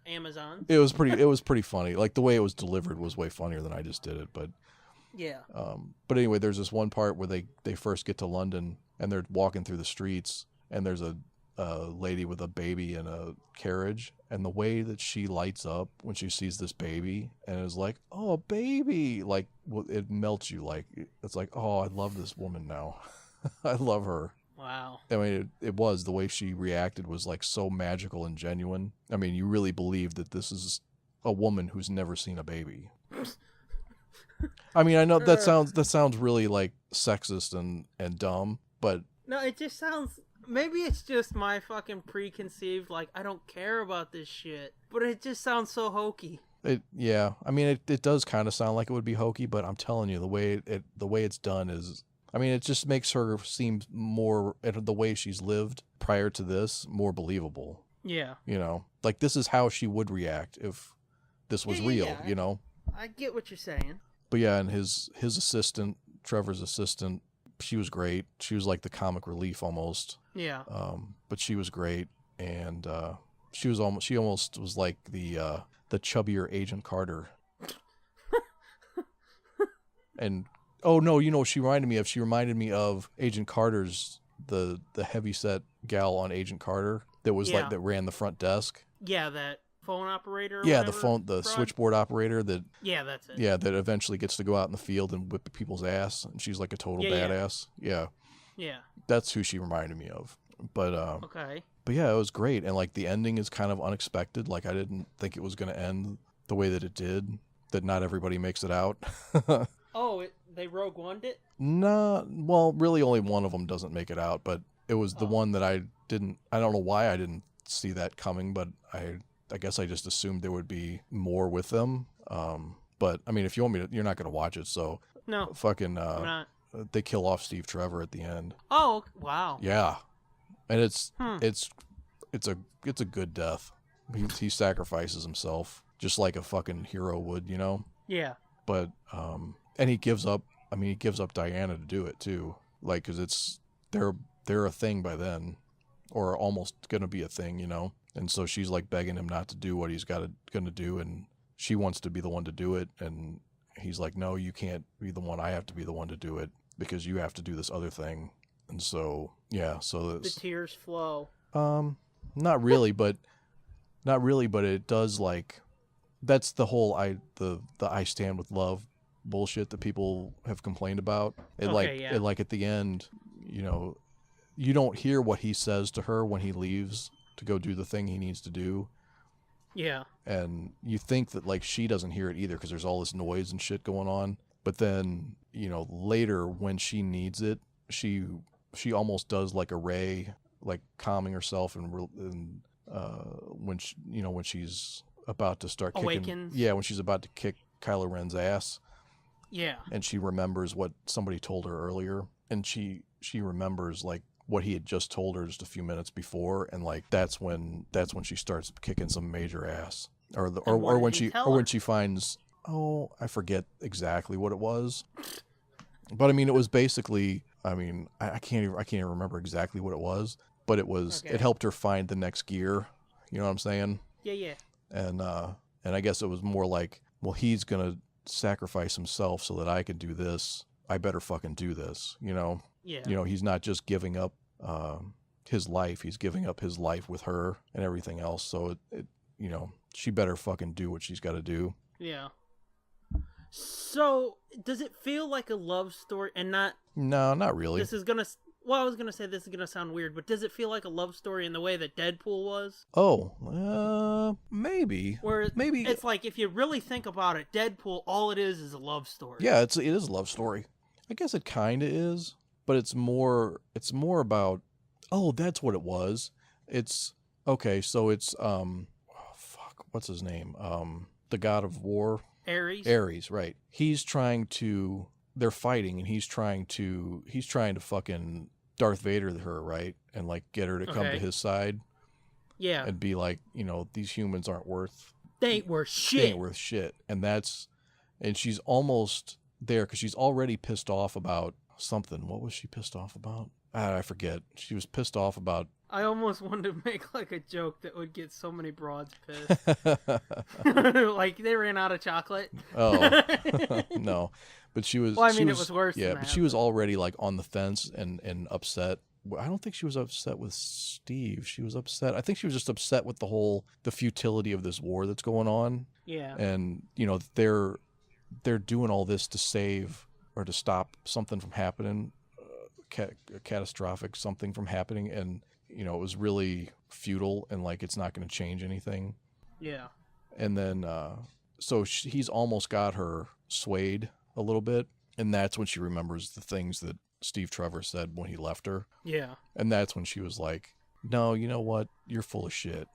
Amazon. It was pretty funny. Like, the way it was delivered was way funnier than I just did it. But yeah. But anyway, there's this one part where they first get to London and they're walking through the streets, and there's a lady with a baby in a carriage, and the way that she lights up when she sees this baby and is like, oh, baby, like, it melts you. Like, it's like, oh, I love this woman now. I love her. Wow. I mean, it was, the way she reacted was like so magical and genuine. I mean, you really believe that this is a woman who's never seen a baby. I mean, I know that sounds really like sexist and dumb, but no, it just sounds maybe it's just my fucking preconceived, like, I don't care about this shit. But it just sounds so hokey. Yeah. I mean, it does kind of sound like it would be hokey, but I'm telling you, the way it's done is, I mean, it just makes her seem more, the way she's lived prior to this, more believable. Yeah. You know, like this is how she would react if this was real, you know? I get what you're saying. But yeah, and his assistant, Trevor's assistant, she was great. She was like the comic relief almost. Yeah. But she was great, and she almost was like the chubbier Agent Carter. And oh no, you know what she reminded me of? She reminded me of Agent Carter's the heavyset gal on Agent Carter that was like that ran the front desk. Yeah, that phone operator. Yeah, the switchboard operator that. Yeah, that's it. Yeah, that eventually gets to go out in the field and whip people's ass, and she's like a total badass. Yeah. Yeah. That's who she reminded me of. But okay. But yeah, it was great, and like the ending is kind of unexpected. Like I didn't think it was going to end the way that it did. That not everybody makes it out. Oh, they Rogue One'd it? Nah, well, really only one of them doesn't make it out, but it was the one that I don't know why I didn't see that coming, but I guess I just assumed there would be more with them. But I mean, if you want me to, you're not going to watch it, so no, fucking, I'm not. They kill off Steve Trevor at the end. Oh, wow. Yeah. And it's a good death. He sacrifices himself just like a fucking hero would, you know? Yeah. But, and he gives up Diana to do it too. Like, cause they're a thing by then, or almost gonna be a thing, you know? And so she's like begging him not to do what he's gonna do, and she wants to be the one to do it, and he's like, no, you can't be the one. I have to be the one to do it because you have to do this other thing. And so, yeah, so the tears flow. not really, but it does, like, that's the whole the I stand with love bullshit that people have complained about. It like at the end, you know, you don't hear what he says to her when he leaves to go do the thing he needs to do. Yeah. And you think that like she doesn't hear it either because there's all this noise and shit going on. But then, you know, later when she needs it, she almost does like a Ray, like calming herself and when she, you know, when she's about to start Awakens. kicking, when she's about to kick Kylo Ren's ass. Yeah. And she remembers what somebody told her earlier, and she remembers like what he had just told her just a few minutes before, and like that's when she starts kicking some major ass. Or when she finds, I forget exactly what it was. But I mean, it was basically, I mean, I can't even remember exactly what it was, but it was it helped her find the next gear. You know what I'm saying? Yeah. And I guess it was more like, well, he's gonna sacrifice himself so that I can do this. I better fucking do this, you know? Yeah. You know, he's not just giving up his life, he's giving up his life with her and everything else. So it you know, she better fucking do what she's got to do. Yeah. So, does it feel like a love story and not... No, not really. This is gonna... Well, I was gonna say this is gonna sound weird, but does it feel like a love story in the way that Deadpool was? Oh, maybe. Maybe it's like, if you really think about it, Deadpool, all it is a love story. Yeah, it is a love story. I guess it kind of is, but it's more about... Oh, that's what it was. It's... Okay, so it's, what's his name? The god of war? Ares, right. He's trying to... They're fighting, and he's trying to fucking Darth Vader her, right? And like get her to come to his side. Yeah. And be like, you know, these humans aren't worth... They ain't worth shit. They ain't worth shit. And she's almost there because she's already pissed off about something. What was she pissed off about? I forget. She was pissed off about... I almost wanted to make like a joke that would get so many broads pissed. Like they ran out of chocolate. Oh, no. But she was... Well, I mean, it was worse than that. But she was already like on the fence and upset. I don't think she was upset with Steve. She was upset. I think she was just upset with the futility of this war that's going on. Yeah. And, you know, they're doing all this to save or to stop something from happening, catastrophic something from happening. And, you know, it was really futile and like it's not going to change anything. Yeah. And then, so he's almost got her swayed a little bit, and that's when she remembers the things that Steve Trevor said when he left her. Yeah. And that's when she was like, no, you know what? You're full of shit.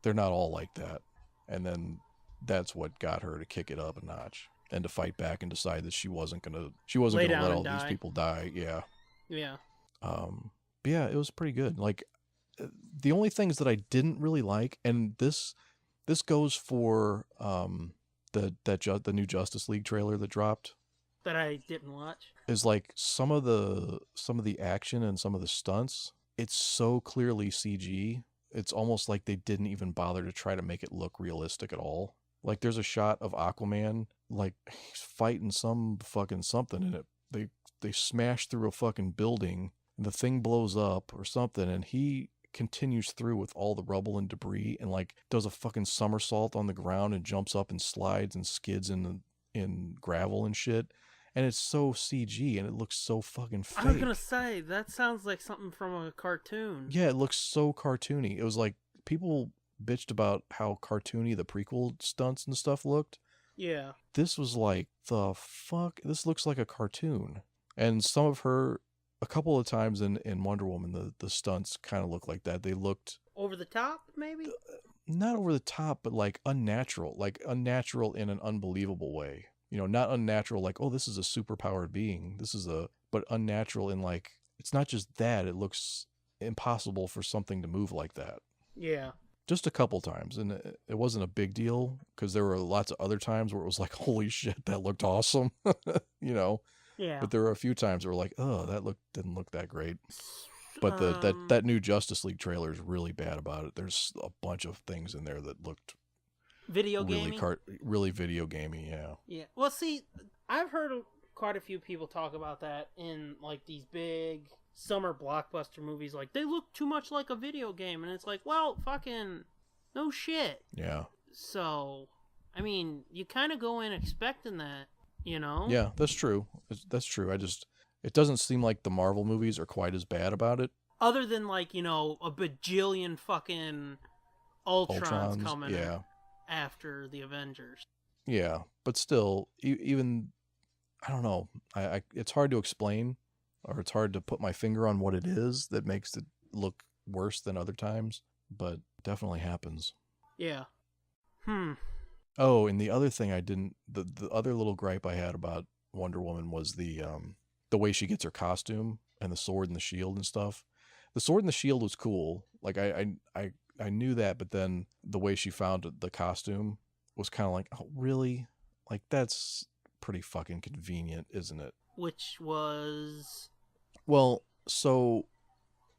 They're not all like that. And then that's what got her to kick it up a notch and to fight back and decide that she wasn't gonna let all these people die. Yeah. Yeah. But yeah, it was pretty good. Like, the only things that I didn't really like, and this goes for the new Justice League trailer that dropped, that I didn't watch, is like some of the action and some of the stunts. It's so clearly CG. It's almost like they didn't even bother to try to make it look realistic at all. Like, there's a shot of Aquaman, like, he's fighting some fucking something, and they smash through a fucking building, and the thing blows up or something, and he continues through with all the rubble and debris, and like does a fucking somersault on the ground and jumps up and slides and skids in gravel and shit. And it's so CG and it looks so fucking fake. I was gonna say, that sounds like something from a cartoon. Yeah, it looks so cartoony. It was like, people bitched about how cartoony the prequel stunts and stuff looked. Yeah. This was like, the fuck? This looks like a cartoon. And some of her, a couple of times in Wonder Woman, the stunts kind of looked like that. They looked... over the top, maybe? Not over the top, but like unnatural. Like unnatural in an unbelievable way. You know, not unnatural like, oh, this is a superpowered being. But unnatural in like, it's not just that. It looks impossible for something to move like that. Yeah. Just a couple times. And it wasn't a big deal because there were lots of other times where it was like, holy shit, that looked awesome. You know? Yeah. But there were a few times where like, oh, didn't look that great. But that new Justice League trailer is really bad about it. There's a bunch of things in there that looked video gamey? Really video gamey, yeah. Yeah. Well, see, I've heard quite a few people talk about that in like these big summer blockbuster movies. Like, they look too much like a video game, and it's like, well, fucking no shit. Yeah. So, I mean, you kind of go in expecting that, you know? Yeah, that's true. That's true. It doesn't seem like the Marvel movies are quite as bad about it. Other than, like, you know, a bajillion fucking Ultrons coming after the Avengers. Yeah, but still, even, I don't know. It's hard to explain, or it's hard to put my finger on what it is that makes it look worse than other times, but it definitely happens. Yeah. Oh, and the other thing the other little gripe I had about Wonder Woman was the way she gets her costume and the sword and the shield and stuff. The sword and the shield was cool. Like, I knew that, but then the way she found the costume was kind of like, oh, really? Like, that's pretty fucking convenient, isn't it? Which was... Well, so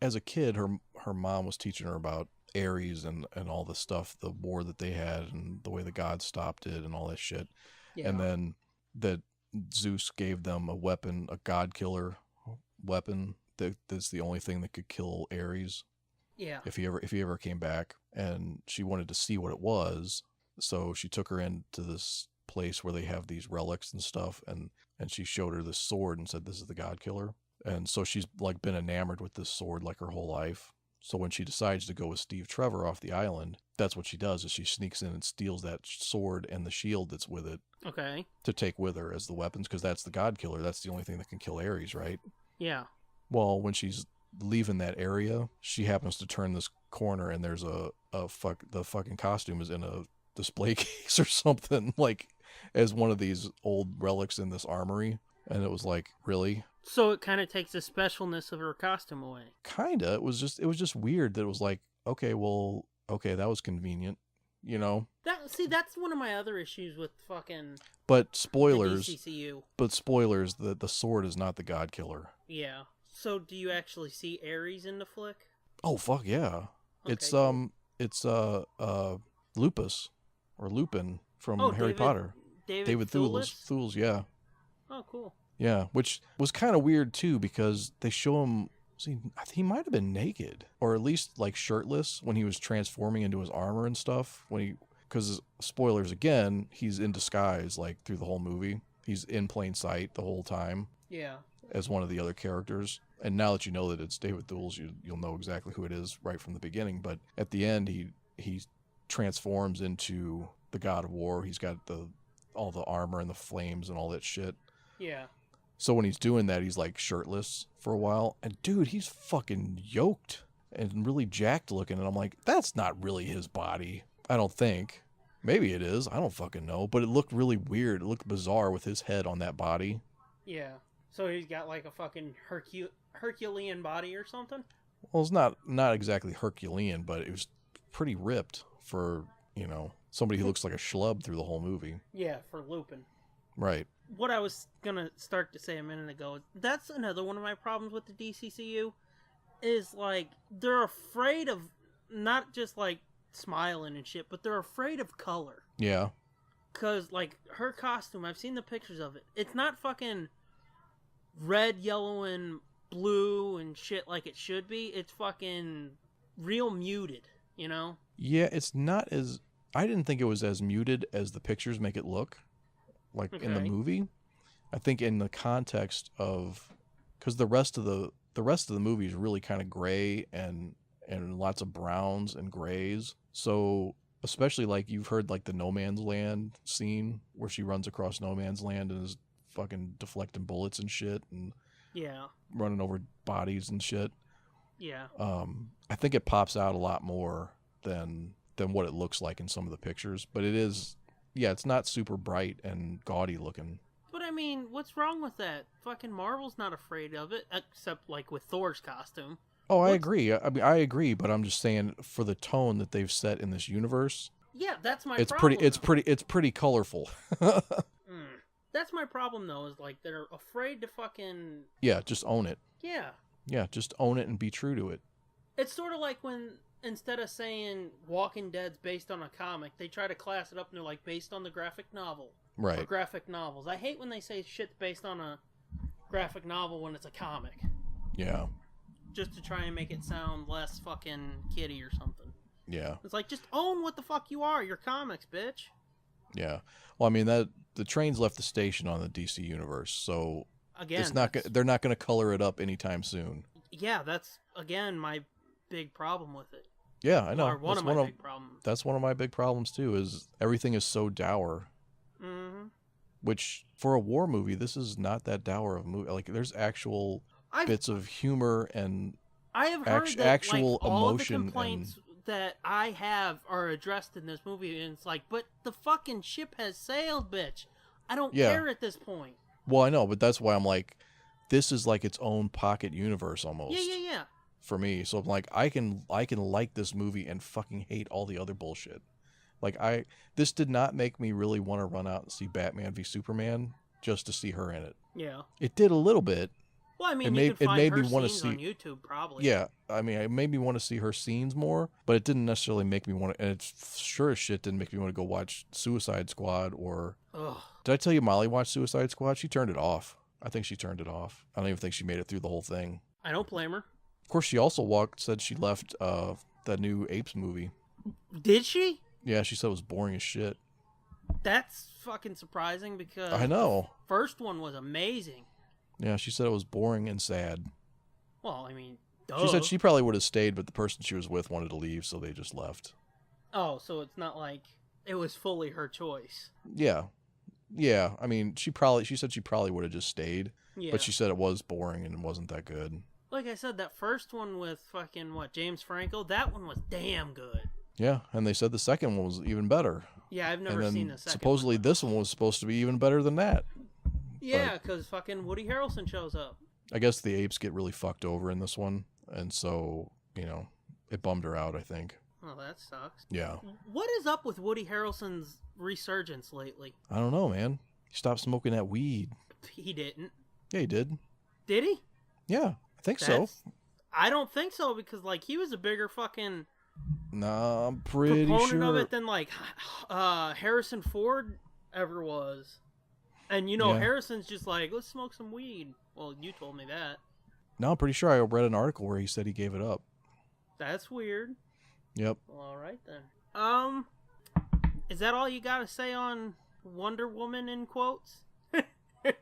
as a kid, her mom was teaching her about Ares and all the stuff, the war that they had and the way the gods stopped it and all that shit. Yeah. And then that Zeus gave them a weapon, a god killer weapon that's the only thing that could kill Ares. Yeah. If he ever came back, and she wanted to see what it was, so she took her into this place where they have these relics and stuff, and she showed her this sword and said, "This is the God Killer." And so she's like been enamored with this sword like her whole life. So when she decides to go with Steve Trevor off the island, that's what she does, is she sneaks in and steals that sword and the shield that's with it. Okay. To take with her as the weapons, because that's the God Killer. That's the only thing that can kill Ares, right? Yeah. Well, when she's leaving that area, she happens to turn this corner, and there's the fucking costume is in a display case or something, like as one of these old relics in this armory. And it was like, really? So it kind of takes the specialness of her costume away. Kinda. It was just weird that it was like, okay, that was convenient, you know? That's one of my other issues with fucking... But spoilers. The DCCU. But spoilers, the sword is not the God Killer. Yeah. So do you actually see Ares in the flick? Oh, fuck yeah. Okay, it's Lupus, or Lupin from Harry Potter. David Thewlis, yeah. Oh, cool. Yeah, which was kind of weird too, because they show him, he might have been naked, or at least like shirtless when he was transforming into his armor and stuff. Because spoilers again, he's in disguise like through the whole movie. He's in plain sight the whole time. Yeah. As one of the other characters. And now that you know that it's David Thewlis, you'll know exactly who it is right from the beginning. But at the end, he transforms into the God of War. He's got all the armor and the flames and all that shit. Yeah. So when he's doing that, he's like shirtless for a while. And dude, he's fucking yoked and really jacked looking. And I'm like, that's not really his body. I don't think. Maybe it is. I don't fucking know. But it looked really weird. It looked bizarre with his head on that body. Yeah. So he's got like a fucking Herculean body or something? Well, it's not exactly Herculean, but it was pretty ripped for, you know, somebody who looks like a schlub through the whole movie. Yeah, for Lupin. Right. What I was gonna start to say a minute ago, that's another one of my problems with the DCCU, is like, they're afraid of not just like smiling and shit, but they're afraid of color. Yeah. Cause like her costume, I've seen the pictures of it. It's not fucking red, yellow, and blue and shit like it should be. It's fucking real muted, you know? Yeah, it's not as... I didn't think it was as muted as the pictures make it look, like in the movie. I think in the context of... Because the rest of the movie is really kind of gray and lots of browns and grays. So, especially like you've heard like the No Man's Land scene where she runs across No Man's Land and is fucking deflecting bullets and shit and running over bodies and shit. Yeah. I think it pops out a lot more than what it looks like in some of the pictures, but it is, it's not super bright and gaudy looking. But I mean, what's wrong with that? Fucking Marvel's not afraid of it, except like with Thor's costume. Oh, I agree. I mean, I agree, but I'm just saying for the tone that they've set in this universe. Yeah, that's my problem. It's pretty colorful. That's my problem though, is like they're afraid to fucking... Yeah, just own it. Yeah. Yeah, just own it and be true to it. It's sort of like when, instead of saying Walking Dead's based on a comic, they try to class it up and they're like, based on the graphic novel. Right. Or graphic novels. I hate when they say shit's based on a graphic novel when it's a comic. Yeah. Just to try and make it sound less fucking kiddie or something. Yeah. It's like, just own what the fuck you are. You're comics, bitch. Yeah. Well, I mean, the train's left the station on the DC universe, so again, they're not going to color it up anytime soon. Yeah, that's again my big problem with it. Yeah, I know. Or one of my big problems. That's one of my big problems too. Is everything is so dour. Mm-hmm. Which for a war movie, this is not that dour of a movie. Like, there's actual bits of humor and I have heard that, actual like, all emotion. Of the complaints that I have are addressed in this movie, and it's like, but the fucking ship has sailed, bitch. I don't care at this point. Well, I know, but that's why I'm like, this is like its own pocket universe almost. Yeah. For me, so I'm like, I can like this movie and fucking hate all the other bullshit. Like, this did not make me really want to run out and see Batman v Superman just to see her in it. Yeah. It did a little bit. Well, I mean, you can find her scenes on YouTube, probably. Yeah, I mean, it made me want to see her scenes more, but it didn't necessarily make me want to, and it's sure as shit didn't make me want to go watch Suicide Squad or... Ugh. Did I tell you Molly watched Suicide Squad? She turned it off. I think she turned it off. I don't even think she made it through the whole thing. I don't blame her. Of course, she also said she left that new Apes movie. Did she? Yeah, she said it was boring as shit. That's fucking surprising because... I know. The first one was amazing. Yeah, she said it was boring and sad. Well, I mean, duh. She said she probably would have stayed, but the person she was with wanted to leave, so they just left. Oh, so it's not like it was fully her choice. Yeah. I mean, she said she probably would have just stayed, but she said it was boring and it wasn't that good. Like I said, that first one with fucking, James Franco, that one was damn good. Yeah, and they said the second one was even better. Yeah, I've never seen the second supposedly one. This one was supposed to be even better than that. Yeah, because fucking Woody Harrelson shows up. I guess the apes get really fucked over in this one, and so, it bummed her out, I think. Oh, that sucks. Yeah. What is up with Woody Harrelson's resurgence lately? I don't know, man. He stopped smoking that weed. He didn't. Yeah, he did. Did he? Yeah, I think so. I don't think so, because, he was a bigger fucking... Nah, I'm pretty proponent sure. of it than, Harrison Ford ever was. And, Harrison's just like, let's smoke some weed. Well, you told me that. No, I'm pretty sure I read an article where he said he gave it up. That's weird. Yep. Well, all right, then. Is that all you got to say on Wonder Woman in quotes? I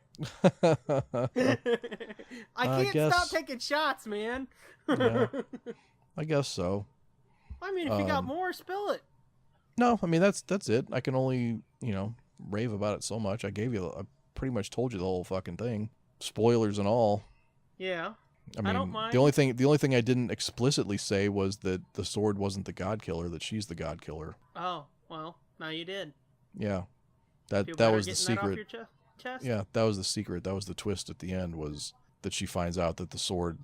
can't stop taking shots, man. Yeah, I guess so. I mean, if you got more, spill it. No, I mean, that's it. I can only, rave about it so much. I pretty much told you the whole fucking thing. spoilers and all. Yeah. I mean, don't mind. the only thing I didn't explicitly say was that the sword wasn't the god killer, that she's the god killer. Oh, well, now you did. Yeah. Feel That better was the getting that off secret. your chest? Yeah, that was the secret. That was the twist at the end, was that she finds out that the sword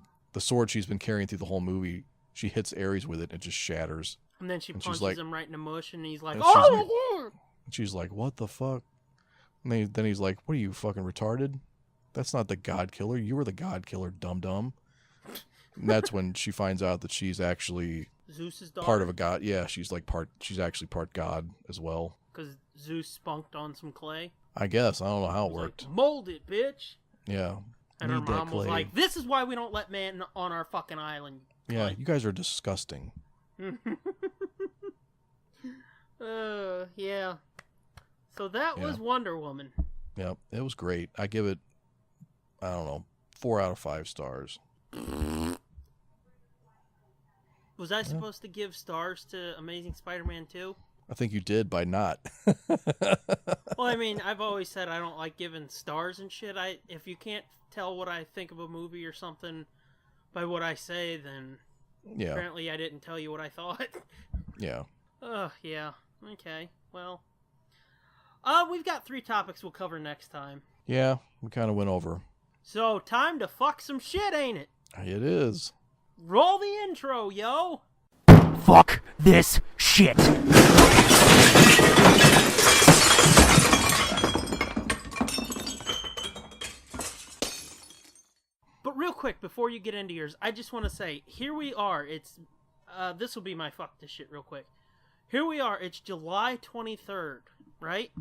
she's been carrying through the whole movie, she hits Ares with it and it just shatters. And then she And she's punches like- him right in the mush, and he's like, and "Oh!" She's like, what the fuck? And then he's like, what are you, fucking retarded? That's not the god killer. You were the god killer, dum-dum. And that's when she finds out that she's actually Zeus's daughter. part of a god. Yeah, she's actually part god as well. Because Zeus spunked on some clay. I guess. I don't know how it He was worked. like, mold it, bitch. Yeah. And her Need that mom was clay. like, "This is why we don't let men on our fucking island." Yeah, you guys are disgusting. Yeah. So that was Wonder Woman. Yep, it was great. I give it, I don't know, 4 out of 5 stars. Was I supposed to give stars to Amazing Spider-Man 2? I think you did by not. Well, I mean, I've always said I don't like giving stars and shit. If you can't tell what I think of a movie or something by what I say, then Yeah, apparently I didn't tell you what I thought. yeah. Yeah. Okay. Well, we've got 3 topics we'll cover next time. Yeah, we kind of went over. So, time to fuck some shit, ain't it? It is. Roll the intro, yo! Fuck this shit. But real quick, before you get into yours, I just want to say, here we are. It's, this will be my fuck this shit real quick. Here we are. It's July 23rd, right?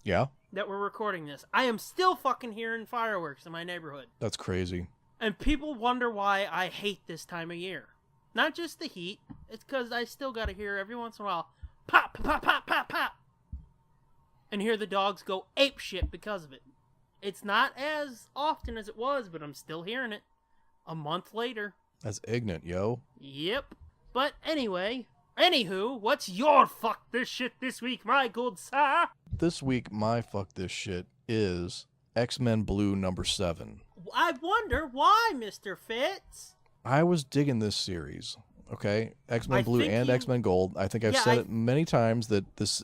Yeah, That we're recording this. I am still fucking hearing fireworks in my neighborhood. that's crazy. And people wonder why I hate this time of year. Not just the heat. It's because I still gotta hear every once in a while, pop, pop, pop, pop, pop. And hear the dogs go ape shit because of it. It's not as often as it was, but I'm still hearing it. A month later. That's ignorant, yo. Yep. But anyway, anywho, what's your fuck this shit this week, my good sir? This week, my fuck this shit is X-Men Blue #7. I wonder why, Mr. Fitz. I was digging this series. Okay, X-Men I Blue think and you- X-Men Gold. I think I've Yeah, said it many times that this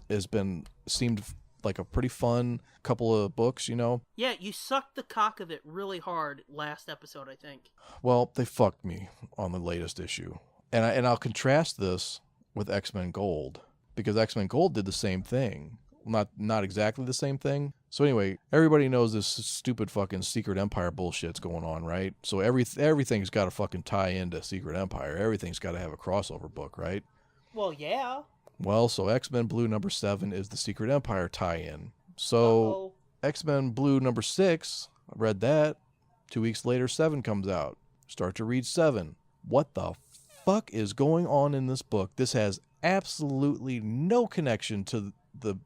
seemed like a pretty fun couple of books, you know? Yeah, you sucked the cock of it really hard last episode, I think. Well, they fucked me on the latest issue. And I'll contrast this with X-Men Gold, because X-Men Gold did the same thing. Not exactly the same thing. So anyway, everybody knows this stupid fucking Secret Empire bullshit's going on, right? So everything's got to fucking tie into Secret Empire. Everything's got to have a crossover book, right? Well, yeah. Well, so X-Men Blue #7 is the Secret Empire tie-in. So Uh-oh. X-Men Blue #6, I read that. 2 weeks later, 7 comes out. Start to read 7. What the fuck is going on in this book? This has absolutely no connection to the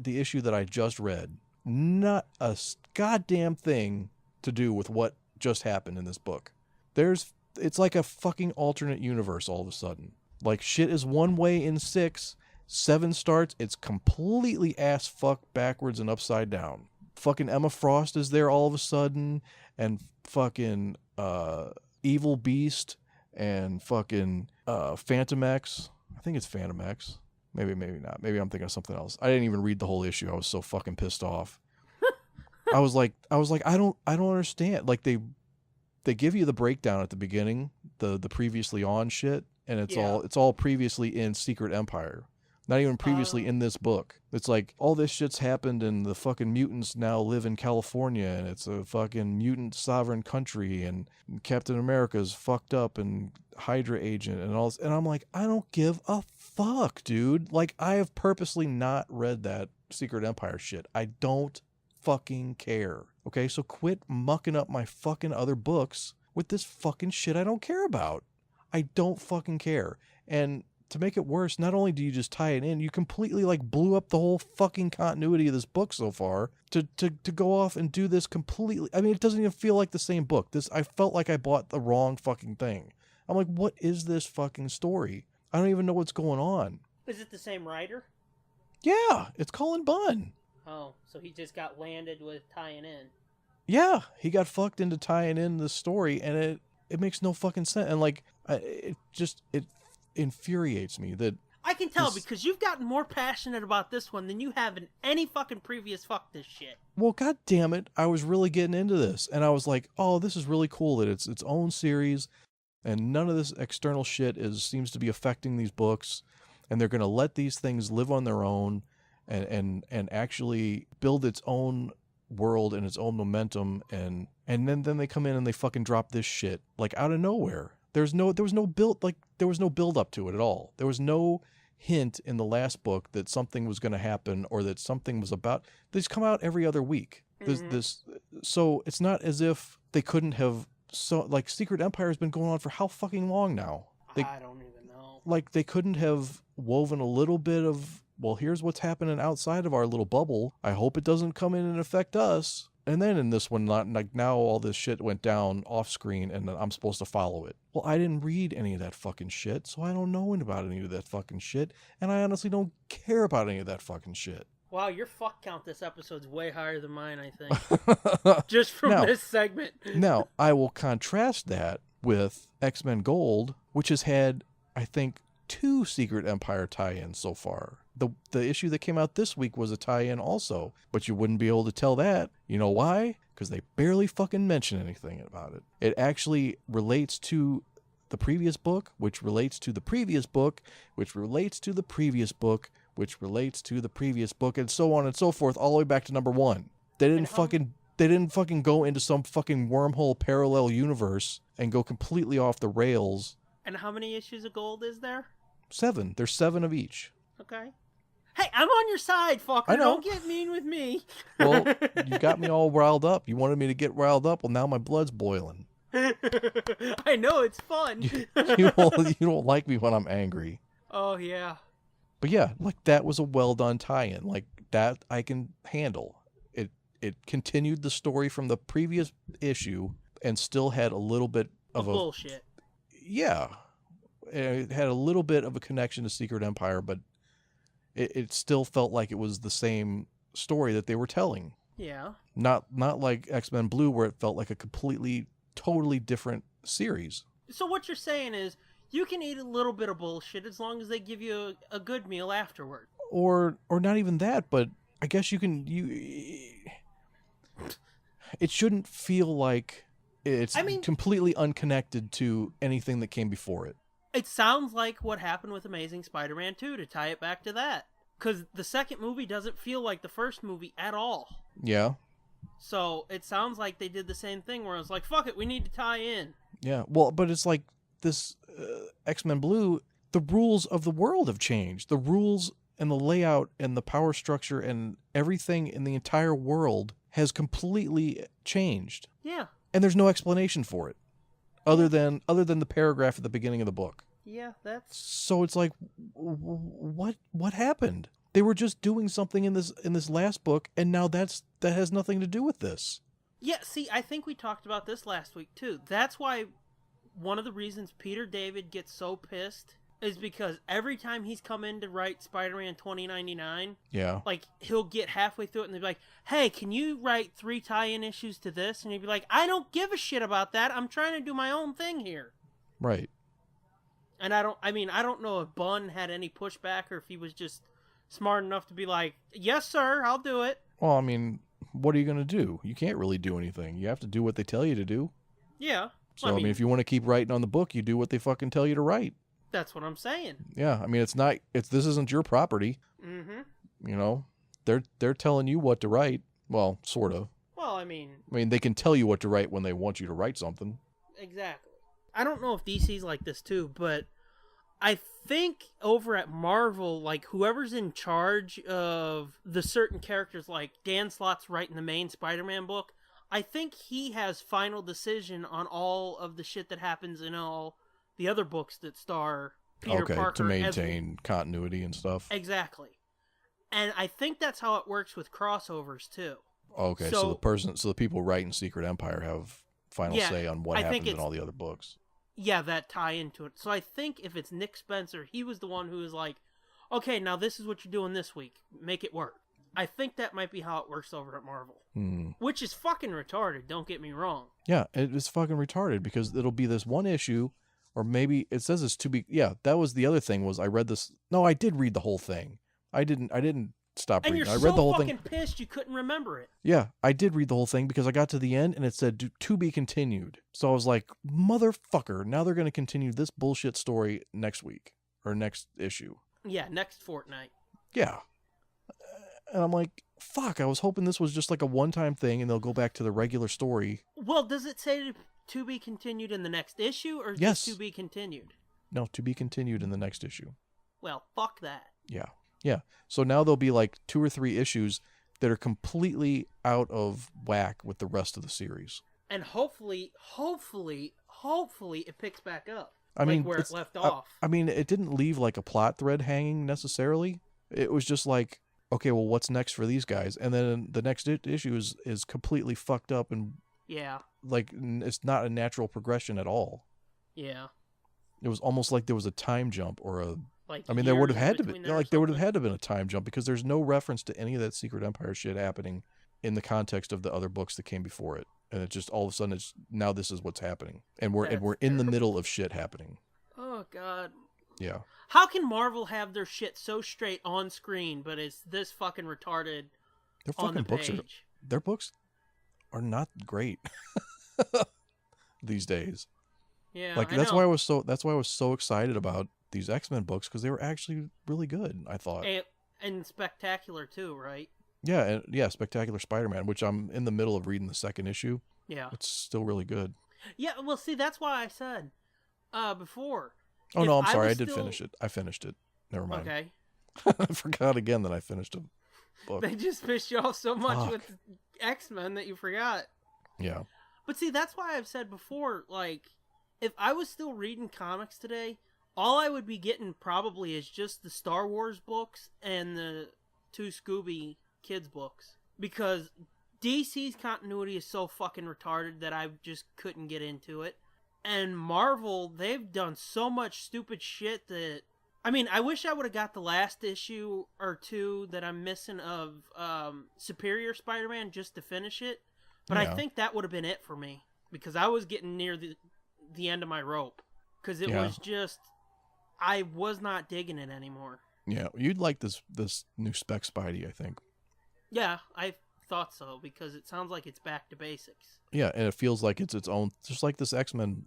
issue that I just read. Not a goddamn thing to do with what just happened in this book. It's like a fucking alternate universe all of a sudden. Like, shit is one way in 6, 7 starts, it's completely ass fuck backwards and upside down. Fucking Emma Frost is there all of a sudden, and fucking Evil Beast, and fucking Phantom X. I think it's Phantom X. Maybe not. Maybe I'm thinking of something else. I didn't even read the whole issue. I was so fucking pissed off. I was like, I don't understand. Like, they give you the breakdown at the beginning, the previously on shit, and it's all previously in Secret Empire. Not even previously in this book. It's like, all this shit's happened and the fucking mutants now live in California and it's a fucking mutant sovereign country and Captain America's fucked up and Hydra agent and all this. And I'm like, I don't give a fuck, dude. Like, I have purposely not read that Secret Empire shit. I don't fucking care. Okay, so quit mucking up my fucking other books with this fucking shit I don't care about. I don't fucking care. And to make it worse, not only do you just tie it in, you completely like blew up the whole fucking continuity of this book so far to go off and do this completely. I mean, it doesn't even feel like the same book. I felt like I bought the wrong fucking thing. I'm like, what is this fucking story? I don't even know what's going on. Is it the same writer? Yeah, it's Colin Bunn. Oh, so he just got landed with tying in. Yeah, he got fucked into tying in the story, and it makes no fucking sense. And like, it infuriates me that I can tell because you've gotten more passionate about this one than you have in any fucking previous fuck this shit. Well, god damn it, I was really getting into this, and I was like, oh, this is really cool that it's its own series, and none of this external shit seems to be affecting these books, and they're gonna let these things live on their own, and actually build its own world and its own momentum, and then they come in and they fucking drop this shit like out of nowhere. There was no build up to it at all. There was no hint in the last book that something was going to happen or that something was about. These come out every other week. So it's not as if they couldn't have. So like Secret Empire has been going on for how fucking long now? I don't even know. Like they couldn't have woven a little bit of, well, here's what's happening outside of our little bubble. I hope it doesn't come in and affect us. And then in this one, not like now all this shit went down off screen and I'm supposed to follow it. Well, I didn't read any of that fucking shit, so I don't know about any of that fucking shit. And I honestly don't care about any of that fucking shit. Wow, your fuck count this episode's way higher than mine, I think. Just from this segment. Now, I will contrast that with X-Men Gold, which has had, I think, 2 Secret Empire tie-ins so far. The issue that came out this week was a tie-in also, but you wouldn't be able to tell that. You know why? Because they barely fucking mention anything about it. It actually relates to the previous book, which relates to the previous book, which relates to the previous book, which relates to the previous book, and so on and so forth, all the way back to number 1. They didn't fucking go into some fucking wormhole parallel universe and go completely off the rails. And how many issues of Gold is there? 7. There's 7 of each. Okay. Hey, I'm on your side, fucker. I know. Don't get mean with me. Well, you got me all riled up. You wanted me to get riled up. Well, now my blood's boiling. I know, it's fun. You don't like me when I'm angry. Oh, yeah. But yeah, like that was a well done tie-in. Like that I can handle. It continued the story from the previous issue and still had a little bit of bullshit. Yeah. It had a little bit of a connection to Secret Empire, but it still felt like it was the same story that they were telling. Yeah. Not like X-Men Blue, where it felt like a completely, totally different series. So what you're saying is, you can eat a little bit of bullshit as long as they give you a good meal afterward. Or not even that, but I guess it shouldn't feel like it's completely unconnected to anything that came before it. It sounds like what happened with Amazing Spider-Man 2, to tie it back to that. Because the second movie doesn't feel like the first movie at all. Yeah. So it sounds like they did the same thing where it's like, fuck it, we need to tie in. Yeah, well, but it's like this X-Men Blue, the rules of the world have changed. The rules and the layout and the power structure and everything in the entire world has completely changed. Yeah. And there's no explanation for it. Other than the paragraph at the beginning of the book. Yeah, that's... So it's like, what happened? They were just doing something in this last book, and now that has nothing to do with this. Yeah, see, I think we talked about this last week, too. That's why one of the reasons Peter David gets so pissed is because every time he's come in to write Spider-Man 2099, yeah, like, he'll get halfway through it and they'll be like, hey, can you write 3 tie-in issues to this? And he'd be like, I don't give a shit about that. I'm trying to do my own thing here. Right. And I don't know if Bunn had any pushback or if he was just smart enough to be like, yes, sir, I'll do it. Well, I mean, what are you going to do? You can't really do anything. You have to do what they tell you to do. Yeah. So, I mean, if you want to keep writing on the book, you do what they fucking tell you to write. That's what I'm saying. Yeah, I mean, this isn't your property. Mm-hmm. You know, they're telling you what to write. Well, sort of. Well, I mean, they can tell you what to write when they want you to write something. Exactly. I don't know if DC's like this too, but I think over at Marvel, like, whoever's in charge of the certain characters, like Dan Slott's writing the main Spider-Man book, I think he has final decision on all of the shit that happens in all the other books that star Peter Parker. To maintain continuity and stuff. Exactly. And I think that's how it works with crossovers too. Okay, so the people writing Secret Empire have final say on what happens in all the other books. Yeah, that tie into it. So I think if it's Nick Spencer, he was the one who was like, okay, now this is what you're doing this week. Make it work. I think that might be how it works over at Marvel. Which is fucking retarded, don't get me wrong. Yeah, it is fucking retarded because it'll be this one issue, or maybe it says it's to be. Yeah, that was the other thing. Was I read this? No, I did read the whole thing. I didn't stop And reading. you're I so read the whole fucking thing. pissed you couldn't remember it. Yeah, I did read the whole thing because I got to the end and it said to be continued. So I was like, motherfucker! Now they're going to continue this bullshit story next week or next issue. Yeah, next fortnight. Yeah. And I'm like, fuck, I was hoping this was just like a one-time thing and they'll go back to the regular story. Well, does it say to be continued in the next issue, or Yes. just to be continued? No, to be continued in the next issue. Well, fuck that. Yeah. Yeah. So now there'll be like 2 or 3 issues that are completely out of whack with the rest of the series. And hopefully it picks back up. I mean, where it left off. I mean, it didn't leave like a plot thread hanging necessarily. It was just like, okay, well, what's next for these guys? And then the next issue is completely fucked up and Yeah. like it's not a natural progression at all. Yeah. It was almost like there was a time jump or a. Like I mean, there would have years had to between be there or like there would have something. had to have been a time jump because there's no reference to any of that Secret Empire shit happening in the context of the other books that came before it, and it just all of a sudden it's now this is what's happening, and we're That's in the terrible. middle of shit happening. Oh god. Yeah, How can Marvel have their shit so straight on screen, but it's this fucking retarded their on the fucking page? their books are not great these days. Yeah, Like I that's know. why I was so excited about these X-Men books because they were actually really good. I thought. And spectacular too, right? Yeah, Spectacular Spider-Man, which I'm in the middle of reading the second issue. Yeah. It's still really good. Yeah, well, see, that's why I said before. Oh If no, I'm I sorry. I was did still- finish it. I finished it. Never mind. Okay. I forgot again that I finished a book. They just pissed you off so much Fuck. with X-Men that you forgot. Yeah. But see, that's why I've said before, like, if I was still reading comics today, all I would be getting probably is just the Star Wars books and the 2 Scooby Kids books. Because DC's continuity is so fucking retarded that I just couldn't get into it. And Marvel, they've done so much stupid shit that... I mean, I wish I would have got the last issue or 2 that I'm missing of Superior Spider-Man just to finish it. But I Yeah. think that would have been it for me. Because I was getting near the end of my rope. Because it Yeah. was just... I was not digging it anymore. Yeah. You'd like this new Spec Spidey, I think. Yeah, I thought so. Because it sounds like it's back to basics. Yeah, and it feels like it's its own, just like these X-Men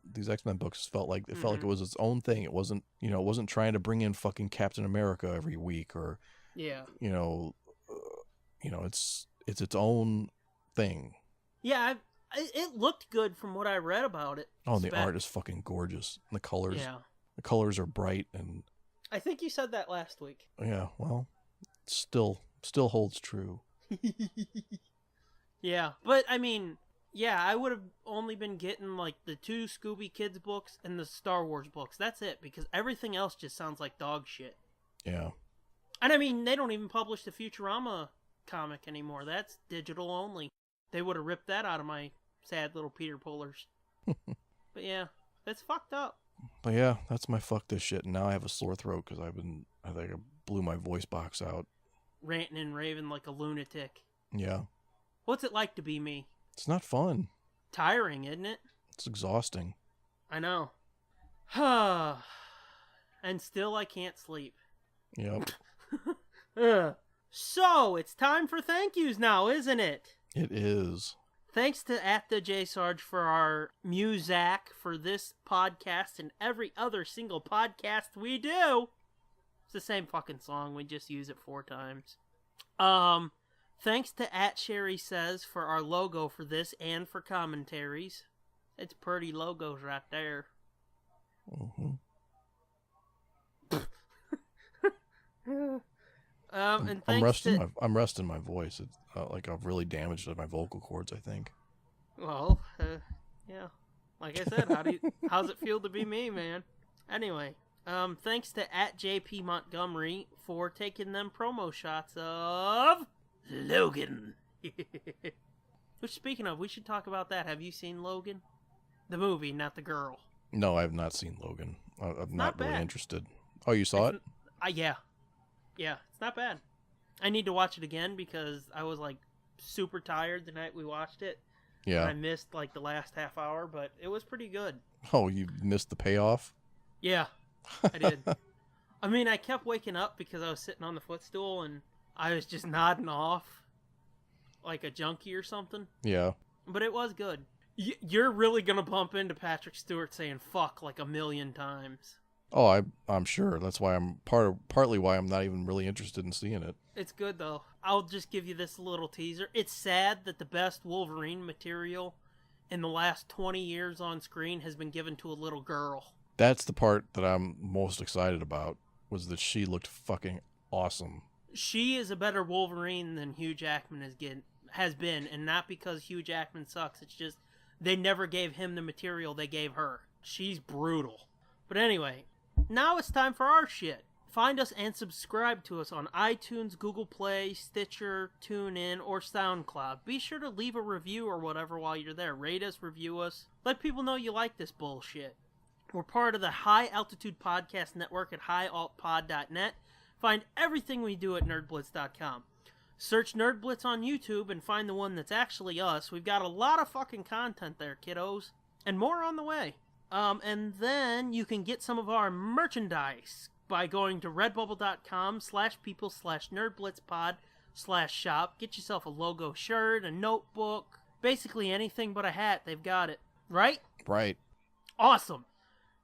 books felt like it was its own thing. It wasn't, it wasn't trying to bring in fucking Captain America every week or, Yeah. it's its own thing. Yeah, it looked good from what I read about it. Oh, and the Spec. art is fucking gorgeous. And the colors, Yeah. the colors are bright and I think you said that last week. yeah, well, still holds true. Yeah, but I mean, yeah, I would have only been getting like the 2 Scooby Kids books and the Star Wars books. That's it, because everything else just sounds like dog shit. Yeah. And I mean, they don't even publish the Futurama comic anymore. That's digital only. They would have ripped that out of my sad little Peter Pullers. But yeah, that's fucked up. But yeah, that's my fuck this shit. And now I have a sore throat because I think I blew my voice box out. Ranting and raving like a lunatic. Yeah. What's it like to be me? It's not fun. Tiring, isn't it? It's exhausting. I know. And still I can't sleep. Yep. So, it's time for thank yous now, isn't it? It is. Thanks to @JSarge for our music for this podcast and every other single podcast we do. It's the same fucking song, we just use it 4 times. Thanks to @SherrySays for our logo for this and for commentaries. It's pretty logos right there. Mm-hmm. And I'm thanks to... I'm resting my voice. It's like I've really damaged my vocal cords, I think. Well, yeah. Like I said, how's it feel to be me, man? Anyway, thanks to @JP Montgomery for taking them promo shots of Logan. Which, speaking of, we should talk about that. Have you seen Logan? The movie, not the girl. No, I have not seen Logan. I'm not not really bad. interested. Oh, you saw it? Yeah. Yeah, it's not bad. I need to watch it again because I was like super tired the night we watched it. Yeah. And I missed like the last half hour, but it was pretty good. Oh, you missed the payoff? Yeah, I did. I mean, I kept waking up because I was sitting on the footstool and I was just nodding off like a junkie or something. Yeah. But it was good. You're really going to bump into Patrick Stewart saying fuck like a million times. Oh, I'm sure. That's why I'm partly why I'm not even really interested in seeing it. It's good, though. I'll just give you this little teaser. It's sad that the best Wolverine material in the last 20 years on screen has been given to a little girl. That's the part that I'm most excited about, was that she looked fucking awesome. She is a better Wolverine than Hugh Jackman has been, and not because Hugh Jackman sucks. It's just they never gave him the material they gave her. She's brutal. But anyway, now it's time for our shit. Find us and subscribe to us on iTunes, Google Play, Stitcher, TuneIn, or SoundCloud. Be sure to leave a review or whatever while you're there. Rate us, review us. Let people know you like this bullshit. We're part of the High Altitude Podcast Network at highaltpod.net. Find everything we do at nerdblitz.com. Search Nerd Blitz on YouTube and find the one that's actually us. We've got a lot of fucking content there, kiddos. And more on the way. And then you can get some of our merchandise by going to redbubble.com/people/nerdblitzpod/shop. Get yourself a logo shirt, a notebook, basically anything but a hat. They've got it. Right? Right. Awesome.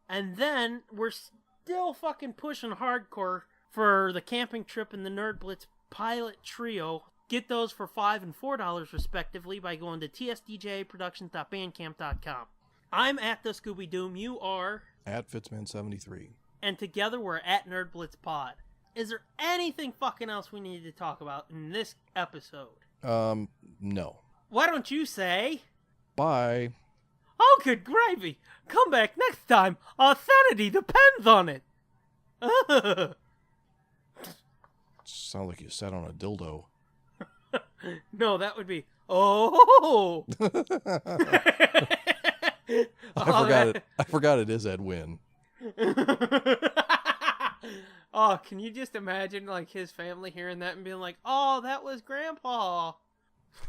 And then we're still fucking pushing hardcore for the camping trip and the Nerd Blitz pilot trio. Get those for $5 and $4 respectively by going to tsdjproductions.bandcamp.com. I'm at the Scooby Doom. You are At Fitzman73. And together we're at Nerd Blitz Pod. Is there anything fucking else we need to talk about in this episode? No. Why don't you say? Bye. Oh, good gravy. Come back next time. Our sanity depends on it. Sound like you sat on a dildo. No, that would be, oh. I forgot it is Ed Wynn. Oh, can you just imagine like his family hearing that and being like, oh, that was Grandpa.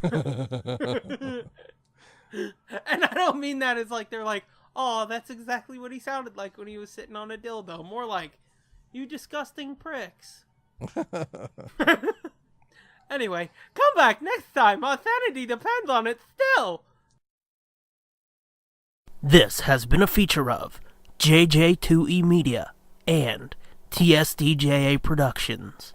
And I don't mean that as like they're like, oh, that's exactly what he sounded like when he was sitting on a dildo. More like, you disgusting pricks. Anyway, come back next time. Our sanity depends on it still. This has been a feature of JJ2E Media and TSDJA Productions.